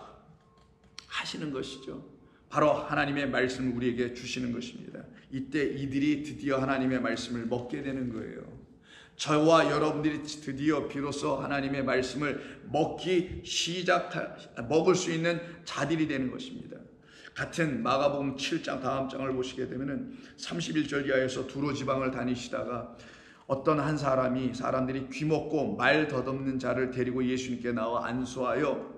하시는 것이죠. 바로 하나님의 말씀을 우리에게 주시는 것입니다. 이때 이들이 드디어 하나님의 말씀을 먹게 되는 거예요. 저와 여러분들이 드디어 비로소 하나님의 말씀을 먹을 수 있는 자들이 되는 것입니다. 같은 마가복음 7장 다음 장을 보시게 되면은 31절 이하에서 두로 지방을 다니시다가 어떤 한 사람들이 귀먹고 말 덧없는 자를 데리고 예수님께 나와 안수하여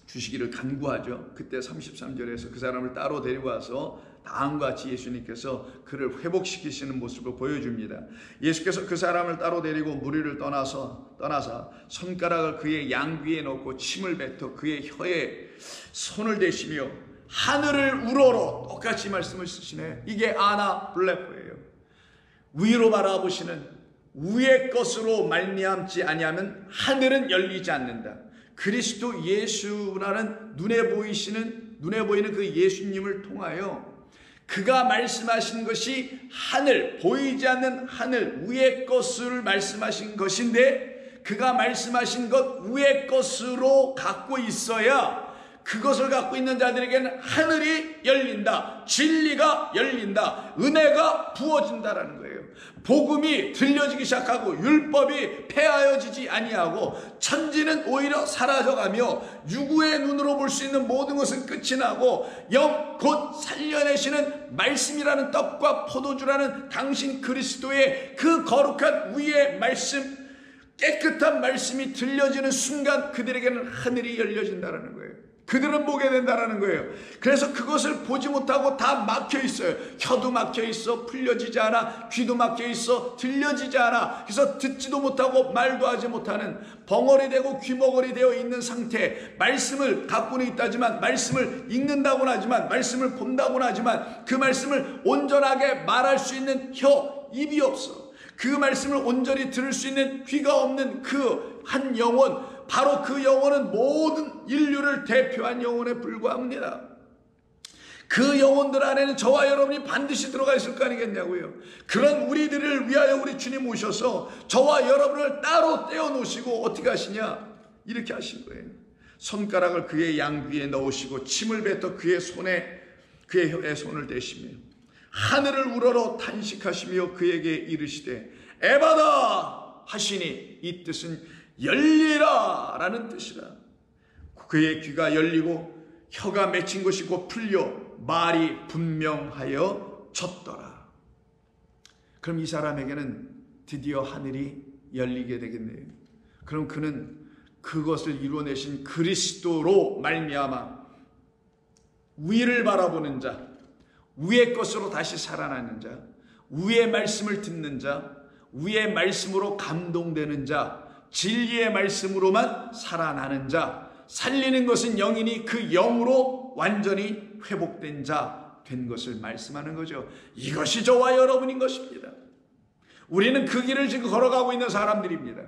주시기를 간구하죠. 그때 33절에서 그 사람을 따로 데리고 와서 다음과 같이 예수님께서 그를 회복시키시는 모습을 보여줍니다. 예수께서 그 사람을 따로 데리고 무리를 떠나사 손가락을 그의 양귀에 넣고 침을 뱉어 그의 혀에 손을 대시며 하늘을 우러러 똑같이 말씀을 쓰시네. 이게 아나블레포예요. 위로 바라보시는 위의 것으로 말미암지 아니하면 하늘은 열리지 않는다. 그리스도 예수라는 눈에 보이는 그 예수님을 통하여 그가 말씀하신 것이 하늘, 보이지 않는 하늘 위의 것을 말씀하신 것인데 그가 말씀하신 것 위의 것으로 갖고 있어야 그것을 갖고 있는 자들에게는 하늘이 열린다, 진리가 열린다, 은혜가 부어진다라는 거예요. 복음이 들려지기 시작하고 율법이 폐하여지지 아니하고 천지는 오히려 사라져가며 유구의 눈으로 볼 수 있는 모든 것은 끝이 나고 영 곧 살려내시는 말씀이라는 떡과 포도주라는 당신 그리스도의 그 거룩한 위의 말씀, 깨끗한 말씀이 들려지는 순간 그들에게는 하늘이 열려진다는 거예요. 그들은 보게 된다는 거예요. 그래서 그것을 보지 못하고 다 막혀 있어요. 혀도 막혀 있어, 풀려지지 않아. 귀도 막혀 있어, 들려지지 않아. 그래서 듣지도 못하고 말도 하지 못하는 벙어리 되고 귀머거리 되어 있는 상태. 말씀을 갖고는 있다지만, 말씀을 읽는다고는 하지만, 말씀을 본다고는 하지만 그 말씀을 온전하게 말할 수 있는 혀, 입이 없어. 그 말씀을 온전히 들을 수 있는 귀가 없는 그 한 영혼, 바로 그 영혼은 모든 인류를 대표한 영혼에 불과합니다. 그 영혼들 안에는 저와 여러분이 반드시 들어가 있을 거 아니겠냐고요. 그런 우리들을 위하여 우리 주님 오셔서 저와 여러분을 따로 떼어놓으시고 어떻게 하시냐? 이렇게 하신 거예요. 손가락을 그의 양귀에 넣으시고 침을 뱉어 그의 혀에 손을 대시며 하늘을 우러러 탄식하시며 그에게 이르시되 에바다 하시니 이 뜻은 열리라 라는 뜻이라. 그의 귀가 열리고 혀가 맺힌 것이 곧 풀려 말이 분명하여 졌더라. 그럼 이 사람에게는 드디어 하늘이 열리게 되겠네요. 그럼 그는 그것을 이루어내신 그리스도로 말미암아 위를 바라보는 자, 위의 것으로 다시 살아나는 자, 위의 말씀을 듣는 자, 위의 말씀으로 감동되는 자, 진리의 말씀으로만 살아나는 자, 살리는 것은 영이니 그 영으로 완전히 회복된 자 된 것을 말씀하는 거죠. 이것이 저와 여러분인 것입니다. 우리는 그 길을 지금 걸어가고 있는 사람들입니다.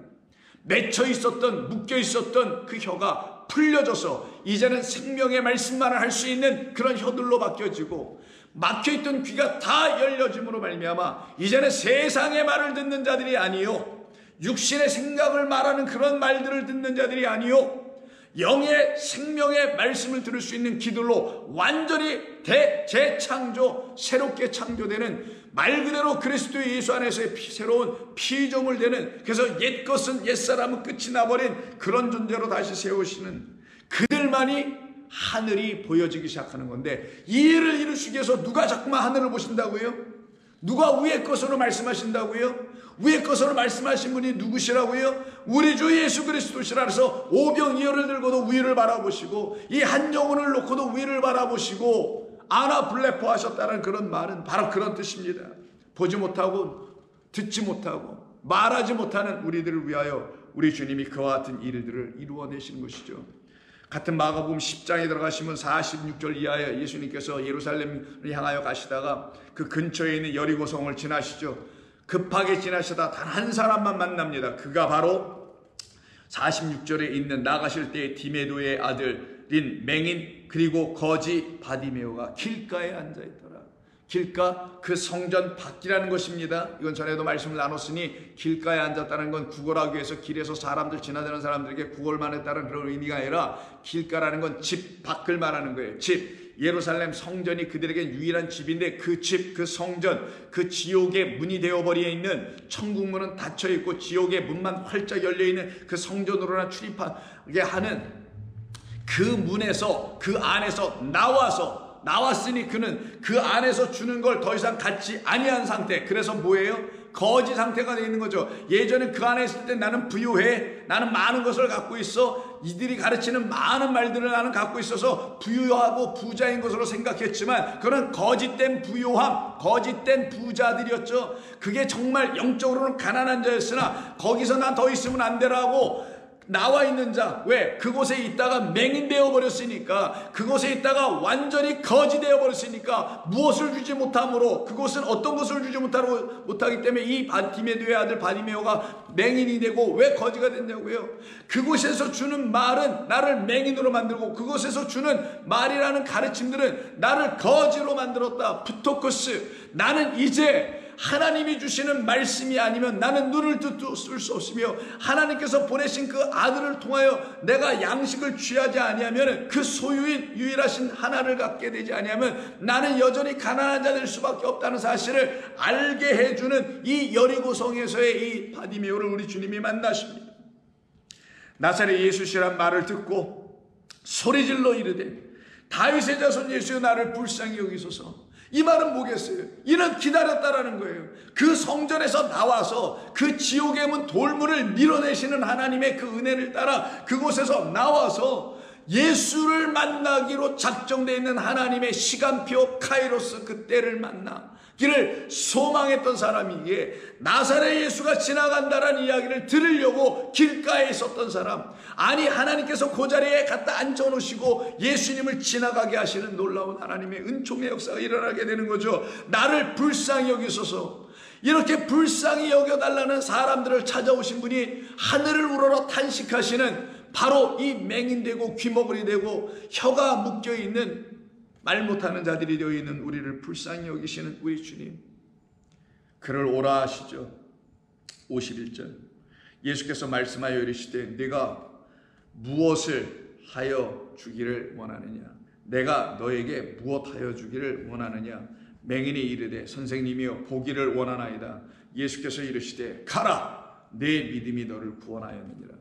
맺혀 있었던, 묶여 있었던 그 혀가 풀려져서 이제는 생명의 말씀만을 할 수 있는 그런 혀들로 바뀌어지고 막혀있던 귀가 다 열려짐으로 말미암아 이제는 세상의 말을 듣는 자들이 아니요 육신의 생각을 말하는 그런 말들을 듣는 자들이 아니요 영의 생명의 말씀을 들을 수 있는 귀들로 완전히 재창조, 새롭게 창조되는 말 그대로 그리스도 예수 안에서의 새로운 피조물 되는, 그래서 옛것은 옛사람은 끝이 나버린 그런 존재로 다시 세우시는 그들만이 하늘이 보여지기 시작하는 건데, 이 일을 이루시기 위해서 누가 자꾸만 하늘을 보신다고요? 누가 위의 것으로 말씀하신다고요? 위의 것으로 말씀하신 분이 누구시라고요? 우리 주 예수 그리스도시라. 그래서 오병이어를 들고도 위를 바라보시고 이 한 영혼을 놓고도 위를 바라보시고 아나블레포 하셨다는 그런 말은 바로 그런 뜻입니다. 보지 못하고 듣지 못하고 말하지 못하는 우리들을 위하여 우리 주님이 그와 같은 일들을 이루어내시는 것이죠. 같은 마가복음 10장에 들어가시면 46절 이하에 예수님께서 예루살렘을 향하여 가시다가 그 근처에 있는 여리고성을 지나시죠. 급하게 지나시다 단 한 사람만 만납니다. 그가 바로 46절에 있는 나가실 때 디메도의 아들인 맹인 그리고 거지 바디메오가 길가에 앉아있더라. 길가, 그 성전 밖이라는 것입니다. 이건 전에도 말씀을 나눴으니 길가에 앉았다는 건 구걸하기 위해서 길에서 사람들 지나다니는 사람들에게 구걸만 했다는 그런 의미가 아니라 길가라는 건 집 밖을 말하는 거예요. 집. 예루살렘 성전이 그들에게 유일한 집인데 그 집, 그 성전, 그 지옥의 문이 되어버려 있는, 천국문은 닫혀있고 지옥의 문만 활짝 열려있는 그 성전으로나 출입하게 하는 그 문에서, 그 안에서 나왔으니 그는 그 안에서 주는 걸 더 이상 갖지 아니한 상태. 그래서 뭐예요? 거지 상태가 되어 있는 거죠. 예전에 그 안에 있을 때 나는 부유해, 나는 많은 것을 갖고 있어, 이들이 가르치는 많은 말들을 나는 갖고 있어서 부유하고 부자인 것으로 생각했지만 그런 거짓된 부유함, 거짓된 부자들이었죠. 그게 정말 영적으로는 가난한 자였으나 거기서 난 더 있으면 안 되라고 나와 있는 자, 왜? 그곳에 있다가 맹인되어 버렸으니까, 그곳에 있다가 완전히 거지 되어 버렸으니까 무엇을 주지 못함으로, 그곳은 어떤 것을 주지 못하기 때문에 이 디메도의 아들 바디메오가 맹인이 되고 왜 거지가 됐냐고요? 그곳에서 주는 말은 나를 맹인으로 만들고 그곳에서 주는 말이라는 가르침들은 나를 거지로 만들었다. 푸토코스. 나는 이제 하나님이 주시는 말씀이 아니면 나는 눈을 뜨도 쓸 수 없으며, 하나님께서 보내신 그 아들을 통하여 내가 양식을 취하지 아니하면, 그 소유인 유일하신 하나를 갖게 되지 아니하면 나는 여전히 가난한 자 될 수밖에 없다는 사실을 알게 해주는 이 여리고성에서의 이 바디메오를 우리 주님이 만나십니다. 나사렛 예수시란 말을 듣고 소리질러 이르되 다윗의 자손 예수여 나를 불쌍히 여기소서. 이 말은 뭐겠어요? 이는 기다렸다라는 거예요. 그 성전에서 나와서 그 지옥의 문 돌문을 밀어내시는 하나님의 그 은혜를 따라 그곳에서 나와서 예수를 만나기로 작정되어 있는 하나님의 시간표 카이로스, 그 때를 만나기를 소망했던 사람이기에 나사렛 예수가 지나간다라는 이야기를 들으려고 길가에 있었던 사람, 아니 하나님께서 그 자리에 갖다 앉혀놓으시고 예수님을 지나가게 하시는 놀라운 하나님의 은총의 역사가 일어나게 되는 거죠. 나를 불쌍히 여기소서. 이렇게 불쌍히 여겨달라는 사람들을 찾아오신 분이 하늘을 우러러 탄식하시는 바로 이 맹인되고 귀머거리 되고 혀가 묶여있는 말 못하는 자들이 되어 있는 우리를 불쌍히 여기시는 우리 주님, 그를 오라 하시죠. 51절 예수께서 말씀하여 이르시되 네가 무엇을 하여 주기를 원하느냐, 내가 너에게 무엇하여 주기를 원하느냐. 맹인이 이르되 선생님이여 보기를 원하나이다. 예수께서 이르시되 가라, 내 믿음이 너를 구원하였느니라.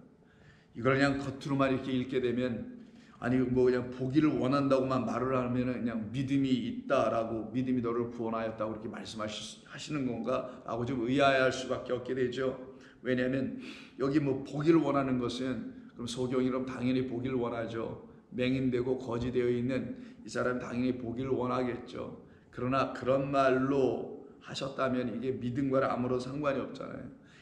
이걸 그냥 겉으로만 이렇게 읽게 되면, 아니 뭐 그냥 보기를 원한다고만 말을 하면 그냥 믿음이 있다라고, 믿음이 너를 구원하였다고 이렇게 말씀하시는 건가 라고 좀 의아해할 수밖에 없게 되죠. 왜냐하면 여기 뭐 보기를 원하는 것은, 그럼 소경이라면 당연히 보기를 원하죠. 맹인되고 거지되어 있는 이 사람은 당연히 보기를 원하겠죠. 그러나 그런 말로 하셨다면 이게 믿음과는 아무런 상관이 없잖아요.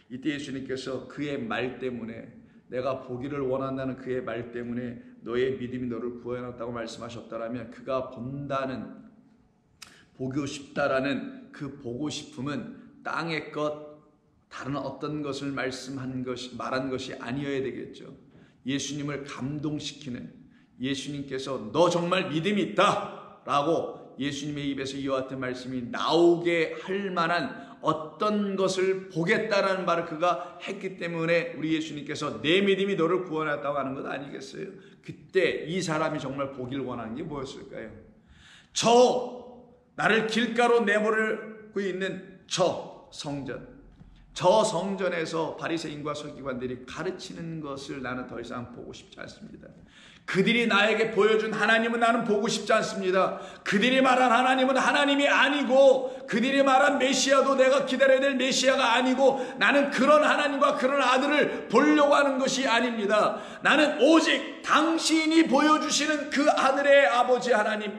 이때 예수님께서 그의 말 때문에, 내가 보기를 원한다는 그의 말 때문에 너의 믿음이 너를 구원했다고 말씀하셨다라면, 그가 본다는, 보고 싶다라는 그 보고 싶음은 땅의 것, 다른 어떤 것을 말한 것이 아니어야 되겠죠. 예수님을 감동시키는, 예수님께서 너 정말 믿음이 있다 라고 바로 예수님의 입에서 이와 같은 말씀이 나오게 할 만한 어떤 것을 보겠다라는 말을 그가 했기 때문에 우리 예수님께서 내 믿음이 너를 구원했다고 하는 것 아니겠어요? 그때 이 사람이 정말 보기를 원하는 게 뭐였을까요? 나를 길가로 내버리고 있는 저 성전에서 바리새인과 서기관들이 가르치는 것을 나는 더 이상 보고 싶지 않습니다. 그들이 나에게 보여준 하나님은 나는 보고 싶지 않습니다. 그들이 말한 하나님은 하나님이 아니고, 그들이 말한 메시아도 내가 기다려야 될 메시아가 아니고, 나는 그런 하나님과 그런 아들을 보려고 하는 것이 아닙니다. 나는 오직 당신이 보여주시는 그 하늘의 아버지 하나님,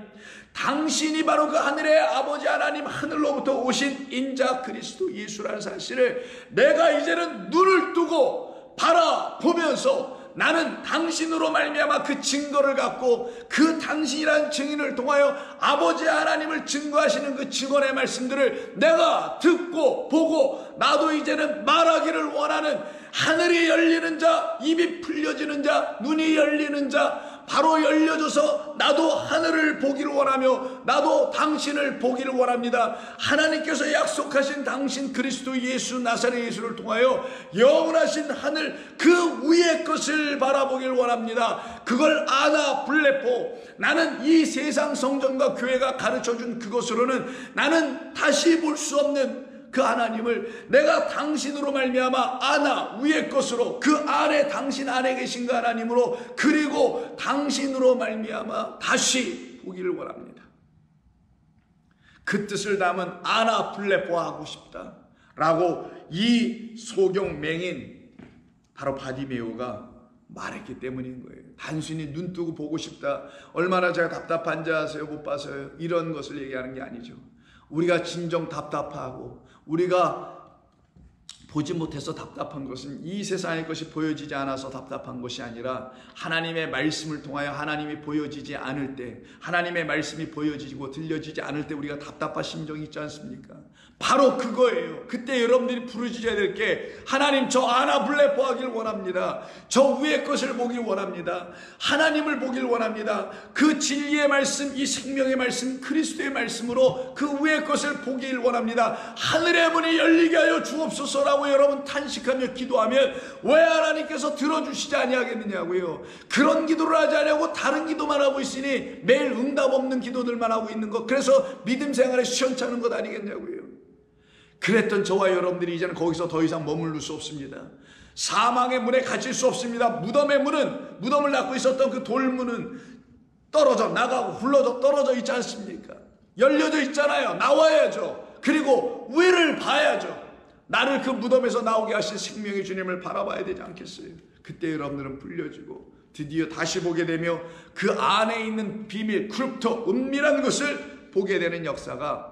당신이 바로 그 하늘의 아버지 하나님, 하늘로부터 오신 인자 그리스도 예수라는 사실을 내가 이제는 눈을 뜨고 바라보면서 나는 당신으로 말미암아 그 증거를 갖고 그 당신이라는 증인을 통하여 아버지 하나님을 증거하시는 그 증언의 말씀들을 내가 듣고 보고 나도 이제는 말하기를 원하는, 하늘이 열리는 자, 입이 풀려지는 자, 눈이 열리는 자, 바로 열려져서 나도 하늘을 보기를 원하며 나도 당신을 보기를 원합니다. 하나님께서 약속하신 당신 그리스도 예수, 나사렛 예수를 통하여 영원하신 하늘 그 위의 것을 바라보기를 원합니다. 그걸 아나 블레포, 나는 이 세상 성전과 교회가 가르쳐준 그것으로는 나는 다시 볼 수 없는 그 하나님을 내가 당신으로 말미암아 아나 위의 것으로, 그 안에 당신 안에 계신 그 하나님으로, 그리고 당신으로 말미암아 다시 보기를 원합니다. 그 뜻을 담은 아나 블레포하고 싶다 라고 이 소경맹인 바로 바디메오가 말했기 때문인 거예요. 단순히 눈 뜨고 보고 싶다, 얼마나 제가 답답한지 아세요? 못 봐서요, 이런 것을 얘기하는 게 아니죠. 우리가 진정 답답하고 우리가 보지 못해서 답답한 것은 이 세상의 것이 보여지지 않아서 답답한 것이 아니라 하나님의 말씀을 통하여 하나님이 보여지지 않을 때, 하나님의 말씀이 보여지고 들려지지 않을 때 우리가 답답한 심정이 있지 않습니까? 바로 그거예요. 그때 여러분들이 부르짖어야 될 게, 하나님 저 아나 블레포 하길 원합니다. 저 위의 것을 보길 원합니다. 하나님을 보길 원합니다. 그 진리의 말씀, 이 생명의 말씀, 그리스도의 말씀으로 그 위의 것을 보길 원합니다. 하늘의 문이 열리게 하여 주옵소서라고 여러분 탄식하며 기도하면 왜 하나님께서 들어주시지 아니하겠느냐고요. 그런 기도를 하지 않냐고 다른 기도만 하고 있으니 매일 응답 없는 기도들만 하고 있는 것, 그래서 믿음 생활에 시원찮은 것 아니겠냐고요. 그랬던 저와 여러분들이 이제는 거기서 더 이상 머무를 수 없습니다. 사망의 문에 갇힐 수 없습니다. 무덤의 문은, 무덤을 닫고 있었던 그 돌문은 떨어져 나가고 굴러져 떨어져 있지 않습니까? 열려져 있잖아요. 나와야죠. 그리고 위를 봐야죠. 나를 그 무덤에서 나오게 하신 생명의 주님을 바라봐야 되지 않겠어요? 그때 여러분들은 풀려지고 드디어 다시 보게 되며 그 안에 있는 비밀, 크립토, 은밀한 것을 보게 되는 역사가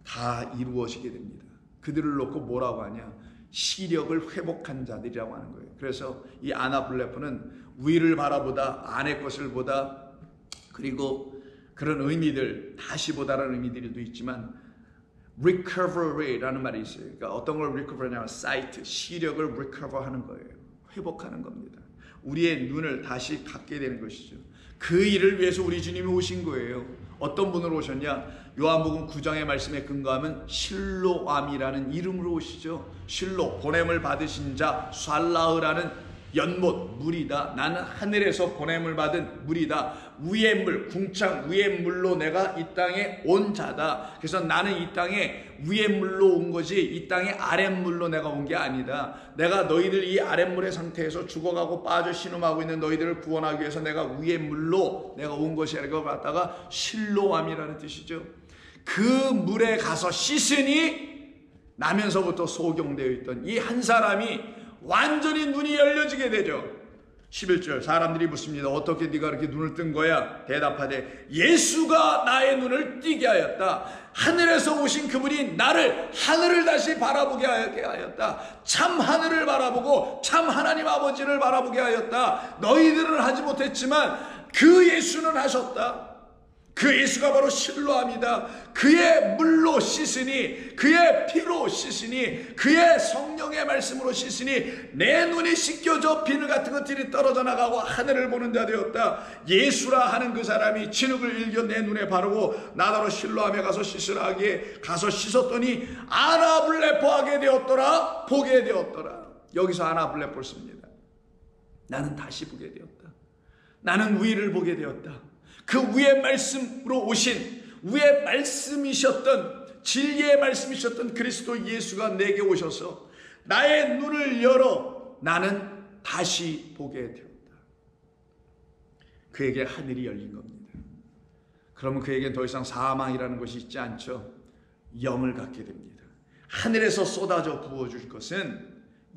다 이루어지게 됩니다. 그들을 놓고 뭐라고 하냐? 시력을 회복한 자들이라고 하는 거예요. 그래서 이 아나 블레포는 위를 바라보다, 안의 것을 보다, 그리고 그런 의미들, 다시 보다라는 의미들도 있지만 recovery라는 말이 있어요. 그러니까 어떤 걸 recovery냐면 sight, 시력을 recover하는 거예요. 회복하는 겁니다. 우리의 눈을 다시 갖게 되는 것이죠. 그 일을 위해서 우리 주님이 오신 거예요. 어떤 분으로 오셨냐? 요한복음 9장의 말씀에 근거하면 실로암이라는 이름으로 오시죠. 실로, 보냄을 받으신 자, 살라흐라는 연못, 물이다. 나는 하늘에서 보냄을 받은 물이다. 위의 물, 궁창 위의 물로 내가 이 땅에 온 자다. 그래서 나는 이 땅에 위의 물로 온 거지 이 땅에 아랫물로 내가 온 게 아니다. 내가 너희들 이 아랫물의 상태에서 죽어가고 빠져 신음하고 있는 너희들을 구원하기 위해서 내가 위의 물로 내가 온 것이라고 갖다가 실로암이라는 뜻이죠. 그 물에 가서 씻으니 나면서부터 소경되어 있던 이 한 사람이 완전히 눈이 열려지게 되죠. 11절 사람들이 묻습니다. 어떻게 네가 그렇게 눈을 뜬 거야? 대답하되 예수가 나의 눈을 띄게 하였다. 하늘에서 오신 그분이 나를 하늘을 다시 바라보게 하였다. 참 하늘을 바라보고 참 하나님 아버지를 바라보게 하였다. 너희들은 하지 못했지만 그 예수는 하셨다. 그 예수가 바로 실로암이다. 그의 물로 씻으니, 그의 피로 씻으니, 그의 성령의 말씀으로 씻으니 내 눈이 씻겨져 비늘 같은 것들이 떨어져 나가고 하늘을 보는 자 되었다. 예수라 하는 그 사람이 진흙을 일겨 내 눈에 바르고 나더러 실로암에 가서 씻으라 하기에 가서 씻었더니 아나블레포하게 되었더라. 보게 되었더라. 여기서 아나블레포를 씁니다. 나는 다시 보게 되었다. 나는 위를 보게 되었다. 그 위의 말씀으로 오신, 위의 말씀이셨던, 진리의 말씀이셨던 그리스도 예수가 내게 오셔서 나의 눈을 열어 나는 다시 보게 되었다. 그에게 하늘이 열린 겁니다. 그러면 그에겐 더 이상 사망이라는 것이 있지 않죠. 영을 갖게 됩니다. 하늘에서 쏟아져 부어줄 것은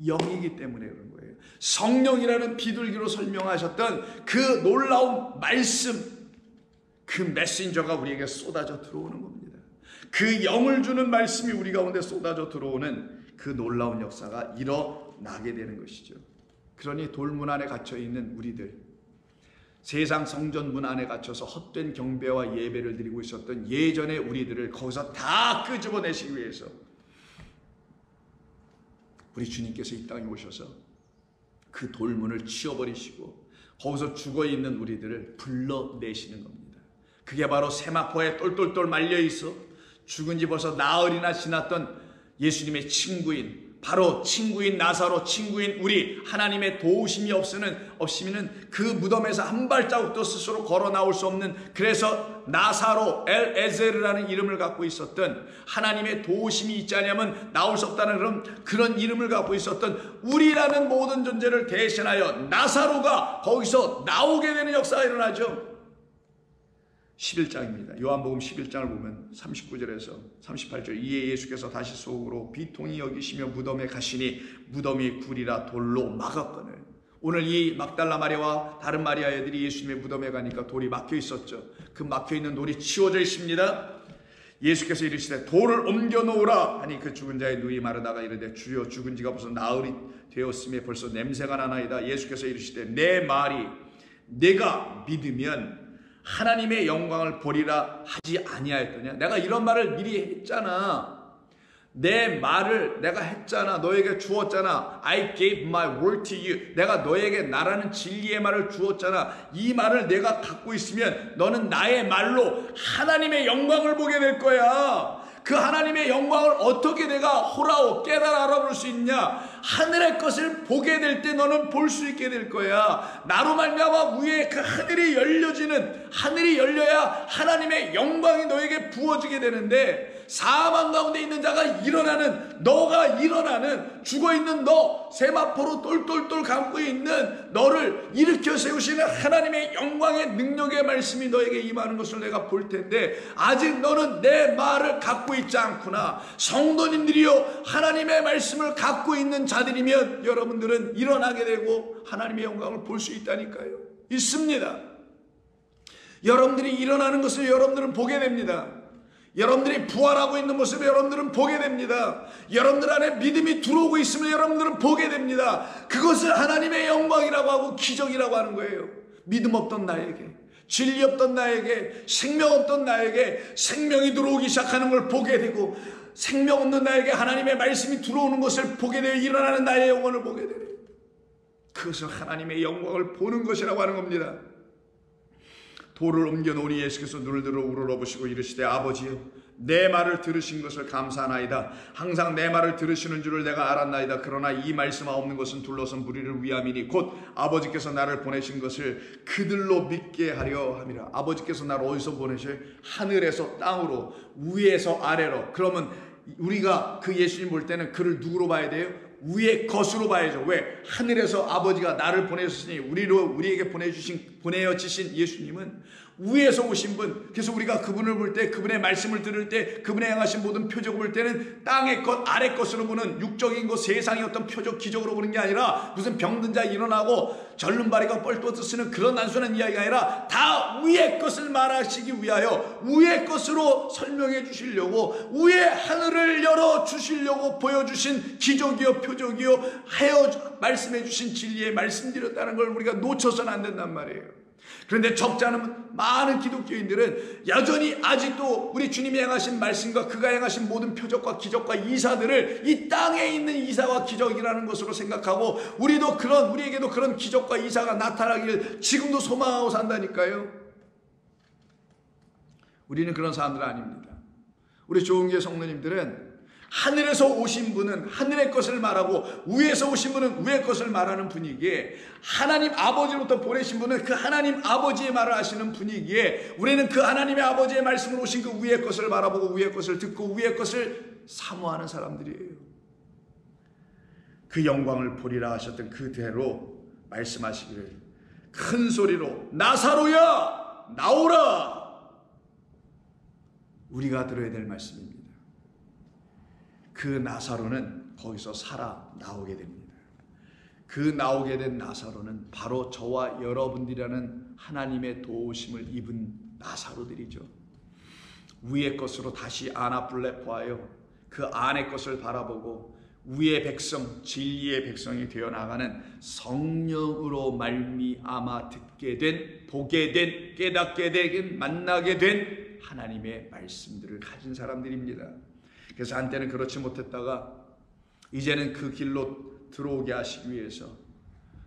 영이기 때문에 그런 거예요. 성령이라는 비둘기로 설명하셨던 그 놀라운 말씀, 그 메신저가 우리에게 쏟아져 들어오는 겁니다. 그 영을 주는 말씀이 우리 가운데 쏟아져 들어오는 그 놀라운 역사가 일어나게 되는 것이죠. 그러니 돌문 안에 갇혀있는 우리들, 세상 성전 문 안에 갇혀서 헛된 경배와 예배를 드리고 있었던 예전의 우리들을 거기서 다 끄집어내시기 위해서 우리 주님께서 이 땅에 오셔서 그 돌문을 치워버리시고 거기서 죽어있는 우리들을 불러내시는 겁니다. 그게 바로 세마포에 똘똘똘 말려있어 죽은 지 벌써 나흘이나 지났던 예수님의 친구인, 바로 친구인 나사로, 친구인 우리, 하나님의 도우심이 없으면 그 무덤에서 한 발자국도 스스로 걸어 나올 수 없는, 그래서 나사로 엘에제르라는 이름을 갖고 있었던, 하나님의 도우심이 있지 않으면 나올 수 없다는 그런 이름을 갖고 있었던 우리라는 모든 존재를 대신하여 나사로가 거기서 나오게 되는 역사가 일어나죠. 11장입니다. 요한복음 11장을 보면 39절에서 38절, 이에 예수께서 다시 속으로 비통히 여기시며 무덤에 가시니 무덤이 굴이라 돌로 막았거늘. 오늘 이 막달라 마리아와 다른 마리아 애들이 예수님의 무덤에 가니까 돌이 막혀 있었죠. 그 막혀 있는 돌이 치워져 있습니다. 예수께서 이르시되 돌을 옮겨 놓으라 하니 그 죽은 자의 누이 마르다가 이르되 주여 죽은 지가 벌써 나흘이 되었음에 벌써 냄새가 나나이다. 예수께서 이르시되 내 말이 내가 믿으면 하나님의 영광을 보리라 하지 아니하였더냐. 내가 이런 말을 미리 했잖아. 내 말을 내가 했잖아. 너에게 주었잖아. I gave my word to you. 내가 너에게 나라는 진리의 말을 주었잖아. 이 말을 내가 갖고 있으면 너는 나의 말로 하나님의 영광을 보게 될 거야. 그 하나님의 영광을 어떻게 내가 호라오 깨달아 알아볼 수 있냐? 하늘의 것을 보게 될 때 너는 볼 수 있게 될 거야. 나로 말미암아 위에 그 하늘이 열려지는, 하늘이 열려야 하나님의 영광이 너에게 부어지게 되는데, 사망 가운데 있는 자가 일어나는, 너가 일어나는, 죽어있는 너, 세마포로 똘똘똘 감고 있는 너를 일으켜 세우시는 하나님의 영광의 능력의 말씀이 너에게 임하는 것을 내가 볼 텐데, 아직 너는 내 말을 갖고 있지 않구나. 성도님들이요, 하나님의 말씀을 갖고 있는 자들이면 여러분들은 일어나게 되고 하나님의 영광을 볼 수 있다니까요. 있습니다. 여러분들이 일어나는 것을 여러분들은 보게 됩니다. 여러분들이 부활하고 있는 모습을 여러분들은 보게 됩니다. 여러분들 안에 믿음이 들어오고 있으면 여러분들은 보게 됩니다. 그것을 하나님의 영광이라고 하고 기적이라고 하는 거예요. 믿음 없던 나에게, 진리 없던 나에게, 생명 없던 나에게 생명이 들어오기 시작하는 걸 보게 되고, 생명 없는 나에게 하나님의 말씀이 들어오는 것을 보게 되어 일어나는 나의 영혼을 보게 되요. 그것을 하나님의 영광을 보는 것이라고 하는 겁니다. 돌을 옮겨 놓으니 예수께서 눈을 들어 우러러보시고 이르시되 아버지여 내 말을 들으신 것을 감사하나이다. 항상 내 말을 들으시는 줄을 내가 알았나이다. 그러나 이 말씀 없는 것은 둘러선 무리를 위함이니 곧 아버지께서 나를 보내신 것을 그들로 믿게 하려 함이라. 아버지께서 나를 어디서 보내셔요? 하늘에서 땅으로, 위에서 아래로. 그러면 우리가 그 예수님 볼 때는 그를 누구로 봐야 돼요? 위의 것으로 봐야죠. 왜? 하늘에서 아버지가 나를 보내셨으니 우리에게 보내어지신 예수님은 위에서 오신 분. 그래서 우리가 그분을 볼 때, 그분의 말씀을 들을 때, 그분의 행하신 모든 표적을 볼 때는 땅의 것, 아래 것으로 보는, 육적인 것, 세상의 어떤 표적, 기적으로 보는 게 아니라 무슨 병든 자 일어나고 절름발이가 뻘떡 쓰는 그런 단순한 이야기가 아니라 다 위의 것을 말하시기 위하여 위의 것으로 설명해 주시려고, 위의 하늘을 열어 주시려고 보여주신 기적이요 표적이요 말씀해 주신 진리의 말씀드렸다는 걸 우리가 놓쳐서는 안 된단 말이에요. 그런데 적지 않은 많은 기독교인들은 여전히 아직도 우리 주님이 행하신 말씀과 그가 행하신 모든 표적과 기적과 이사들을 이 땅에 있는 이사와 기적이라는 것으로 생각하고 우리에게도 그런 기적과 이사가 나타나기를 지금도 소망하고 산다니까요. 우리는 그런 사람들은 아닙니다. 우리 좋은교회 성도님들은 하늘에서 오신 분은 하늘의 것을 말하고 위에서 오신 분은 위의 것을 말하는 분위기에, 하나님 아버지로부터 보내신 분은 그 하나님 아버지의 말을 하시는 분위기에, 우리는 그 하나님의 아버지의 말씀으로 오신 그 위의 것을 바라보고 위의 것을 듣고 위의 것을 사모하는 사람들이에요. 그 영광을 보리라 하셨던 그대로 말씀하시기를 큰 소리로 나사로야 나오라, 우리가 들어야 될 말씀입니다. 그 나사로는 거기서 살아 나오게 됩니다. 그 나오게 된 나사로는 바로 저와 여러분들이라는 하나님의 도우심을 입은 나사로들이죠. 위의 것으로 다시 아나블레포하여 그 안의 것을 바라보고 위의 백성, 진리의 백성이 되어 나가는 성령으로 말미암아 듣게 된, 보게 된, 깨닫게 된, 만나게 된 하나님의 말씀들을 가진 사람들입니다. 그래서 한때는 그렇지 못했다가 이제는 그 길로 들어오게 하시기 위해서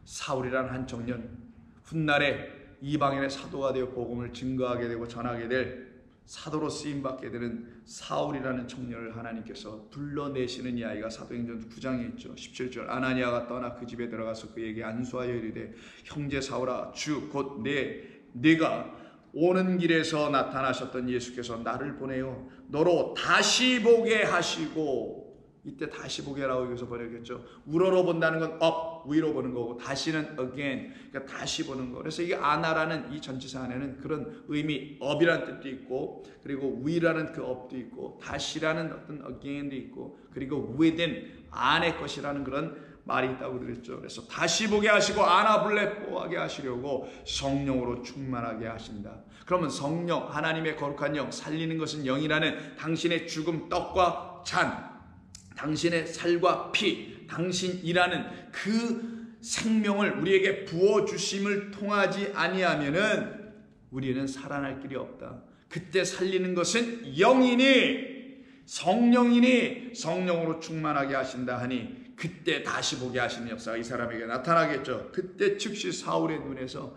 사울이라는 한 청년, 훗날에 이방인의 사도가 되어 복음을 증거하게 되고 전하게 될 사도로 쓰임받게 되는 사울이라는 청년을 하나님께서 불러내시는 이야기가 사도행전 9장에 있죠. 17절 아나니아가 떠나 그 집에 들어가서 그에게 안수하여 이르되 형제 사울아, 주 곧 네가 오는 길에서 나타나셨던 예수께서 나를 보내어 너로 다시 보게 하시고, 이때 다시 보게라고 여기서 번역했죠. 우러러 본다는 건 up, 위로 보는 거고, 다시는 again, 그러니까 다시 보는 거. 그래서 이게 아나라는 이 전치사 안에는 그런 의미, up이라는 뜻도 있고, 그리고 위라는 그 up도 있고, 다시라는 어떤 again도 있고, 그리고 within, 안의 것이라는 그런 말이 있다고 그랬죠. 그래서 다시 보게 하시고 아나블레포하게 하시려고 성령으로 충만하게 하신다. 그러면 성령, 하나님의 거룩한 영, 살리는 것은 영이라는 당신의 죽음 떡과 잔, 당신의 살과 피, 당신이라는 그 생명을 우리에게 부어주심을 통하지 아니하면은 우리는 살아날 길이 없다. 그때 살리는 것은 영이니 성령이니 성령으로 충만하게 하신다 하니 그때 다시 보게 하시는 역사가 이 사람에게 나타나겠죠. 그때 즉시 사울의 눈에서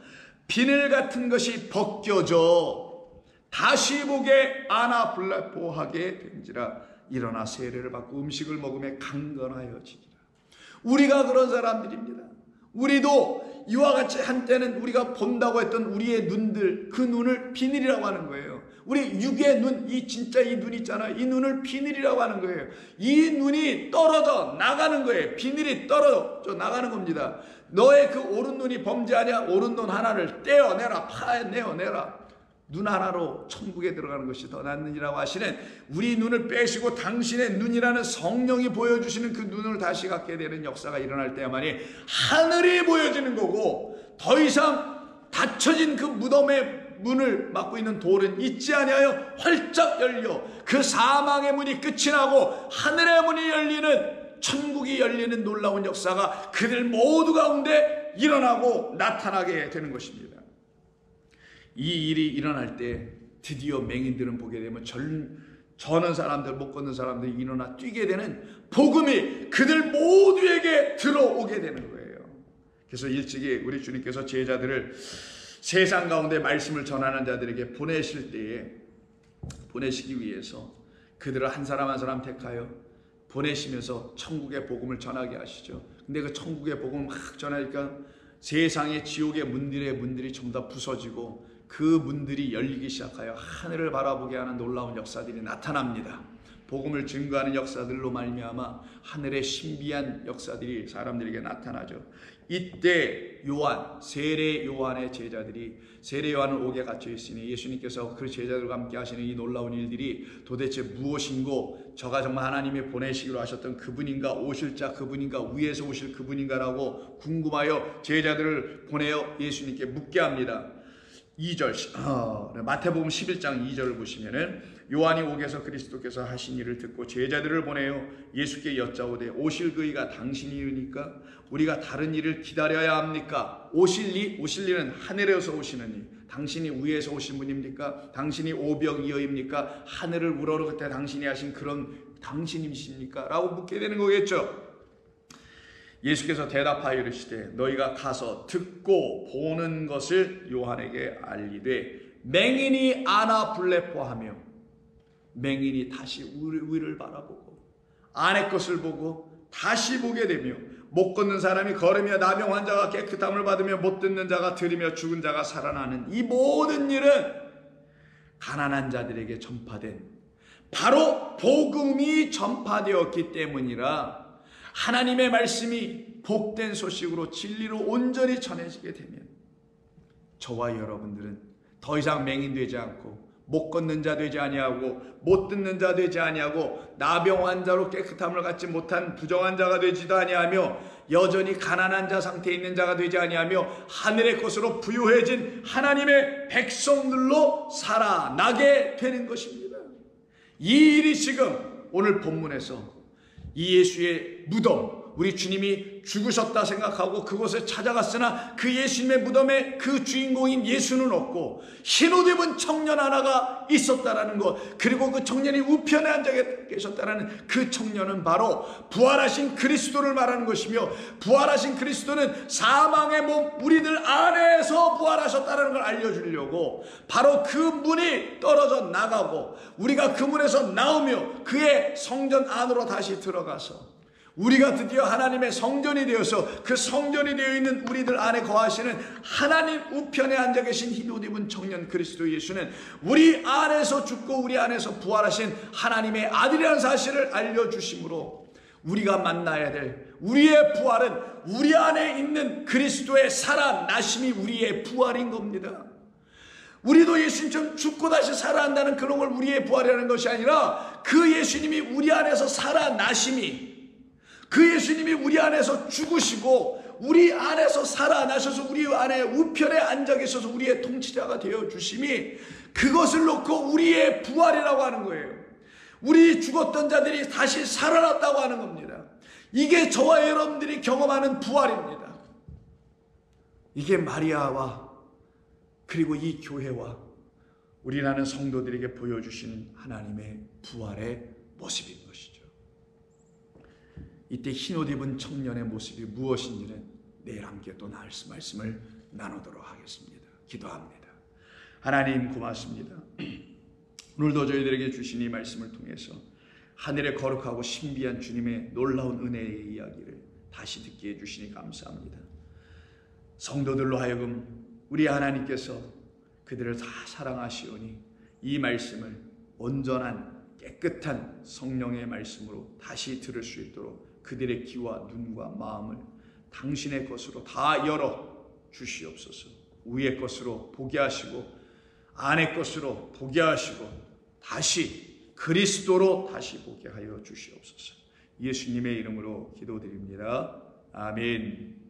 비늘 같은 것이 벗겨져 다시 보게 아나블레포하게 된지라. 일어나 세례를 받고 음식을 먹으며 강건하여지니라. 우리가 그런 사람들입니다. 우리도 이와 같이 한때는 우리가 본다고 했던 우리의 눈들, 그 눈을 비늘이라고 하는 거예요. 우리 육의 눈, 진짜 이 눈 있잖아요. 이 눈을 비늘이라고 하는 거예요. 이 눈이 떨어져 나가는 거예요. 비늘이 떨어져 나가는 겁니다. 너의 그 오른 눈이 범죄하냐? 오른 눈 하나를 떼어내라, 파내어내라. 눈 하나로 천국에 들어가는 것이 더 낫느니라고 하시는 우리 눈을 빼시고 당신의 눈이라는 성령이 보여주시는 그 눈을 다시 갖게 되는 역사가 일어날 때야만이 하늘이 보여지는 거고, 더 이상 닫혀진 그 무덤의 문을 막고 있는 돌은 있지 아니하여 활짝 열려 그 사망의 문이 끝이 나고 하늘의 문이 열리는, 천국이 열리는 놀라운 역사가 그들 모두 가운데 일어나고 나타나게 되는 것입니다. 이 일이 일어날 때 드디어 맹인들은 보게 되면 저는 사람들, 못 걷는 사람들이 일어나 뛰게 되는 복음이 그들 모두에게 들어오게 되는 거예요. 그래서 일찍이 우리 주님께서 제자들을 세상 가운데 말씀을 전하는 자들에게 보내시기 위해서 그들을 한 사람 한 사람 택하여 보내시면서 천국의 복음을 전하게 하시죠. 근데 그 천국의 복음을 막 전하니까 세상의 지옥의 문들이 전부 다 부서지고 그 문들이 열리기 시작하여 하늘을 바라보게 하는 놀라운 역사들이 나타납니다. 복음을 증거하는 역사들로 말미암아 하늘의 신비한 역사들이 사람들에게 나타나죠. 이때 요한, 세례 요한의 제자들이, 세례 요한은 옥에 갇혀 있으니 예수님께서 그 제자들과 함께 하시는 이 놀라운 일들이 도대체 무엇인고, 저가 정말 하나님이 보내시기로 하셨던 그분인가, 오실 자 그분인가, 위에서 오실 그분인가라고 궁금하여 제자들을 보내어 예수님께 묻게 합니다. 2절 마태복음 11장 2절을 보시면은 요한이 오게서 그리스도께서 하신 일을 듣고 제자들을 보내요 예수께 여짜오되 오실 그이가 당신이니까 우리가 다른 일을 기다려야 합니까? 오실 이는 하늘에서 오시는 이 당신이 위에서 오신 분입니까? 당신이 오병이어입니까? 하늘을 우러러 그때 당신이 하신 그런 당신이십니까? 라고 묻게 되는 거겠죠. 예수께서 대답하여 이르시되 너희가 가서 듣고 보는 것을 요한에게 알리되 맹인이 아나 블레포하며 맹인이 다시 위를 바라보고 안의 것을 보고 다시 보게 되며 못 걷는 사람이 걸으며 나병 환자가 깨끗함을 받으며 못 듣는 자가 들으며 죽은 자가 살아나는 이 모든 일은 가난한 자들에게 전파된 바로 복음이 전파되었기 때문이라 하나님의 말씀이 복된 소식으로 진리로 온전히 전해지게 되면 저와 여러분들은 더 이상 맹인되지 않고 못 걷는 자 되지 아니하고 못 듣는 자 되지 아니하고 나병 환자로 깨끗함을 갖지 못한 부정한 자가 되지도 아니하며 여전히 가난한 자 상태에 있는 자가 되지 아니하며 하늘의 것으로 부유해진 하나님의 백성들로 살아나게 되는 것입니다. 이 일이 지금 오늘 본문에서 이 예수의 무덤 우리 주님이 죽으셨다 생각하고 그곳에 찾아갔으나 그 예수님의 무덤에 그 주인공인 예수는 없고 흰옷 입은 청년 하나가 있었다라는 것 그리고 그 청년이 우편에 앉아 계셨다라는 그 청년은 바로 부활하신 그리스도를 말하는 것이며 부활하신 그리스도는 사망의 몸 우리들 안에서 부활하셨다는 걸 알려주려고 바로 그 문이 떨어져 나가고 우리가 그 문에서 나오며 그의 성전 안으로 다시 들어가서 우리가 드디어 하나님의 성전이 되어서 그 성전이 되어 있는 우리들 안에 거하시는 하나님 우편에 앉아 계신 흰옷 입은 청년 그리스도 예수는 우리 안에서 죽고 우리 안에서 부활하신 하나님의 아들이라는 사실을 알려주심으로 우리가 만나야 될 우리의 부활은 우리 안에 있는 그리스도의 살아나심이 우리의 부활인 겁니다. 우리도 예수님처럼 죽고 다시 살아난다는 그런 걸 우리의 부활이라는 것이 아니라 그 예수님이 우리 안에서 살아나심이 그 예수님이 우리 안에서 죽으시고 우리 안에서 살아나셔서 우리 안에 우편에 앉아 계셔서 우리의 통치자가 되어주심이 그것을 놓고 우리의 부활이라고 하는 거예요. 우리 죽었던 자들이 다시 살아났다고 하는 겁니다. 이게 저와 여러분들이 경험하는 부활입니다. 이게 마리아와 그리고 이 교회와 우리라는 성도들에게 보여주시는 하나님의 부활의 모습인 것이죠. 이때 흰옷 입은 청년의 모습이 무엇인지는 내일 함께 또 말씀을 나누도록 하겠습니다. 기도합니다. 하나님 고맙습니다. 오늘도 저희들에게 주신 이 말씀을 통해서 하늘의 거룩하고 신비한 주님의 놀라운 은혜의 이야기를 다시 듣게 해주시니 감사합니다. 성도들로 하여금 우리 하나님께서 그들을 다 사랑하시오니 이 말씀을 온전한 깨끗한 성령의 말씀으로 다시 들을 수 있도록 그들의 귀와 눈과 마음을 당신의 것으로 다 열어 주시옵소서. 위의 것으로 보게 하시고 안의 것으로 보게 하시고 다시 그리스도로 다시 보게 하여 주시옵소서. 예수님의 이름으로 기도드립니다. 아멘.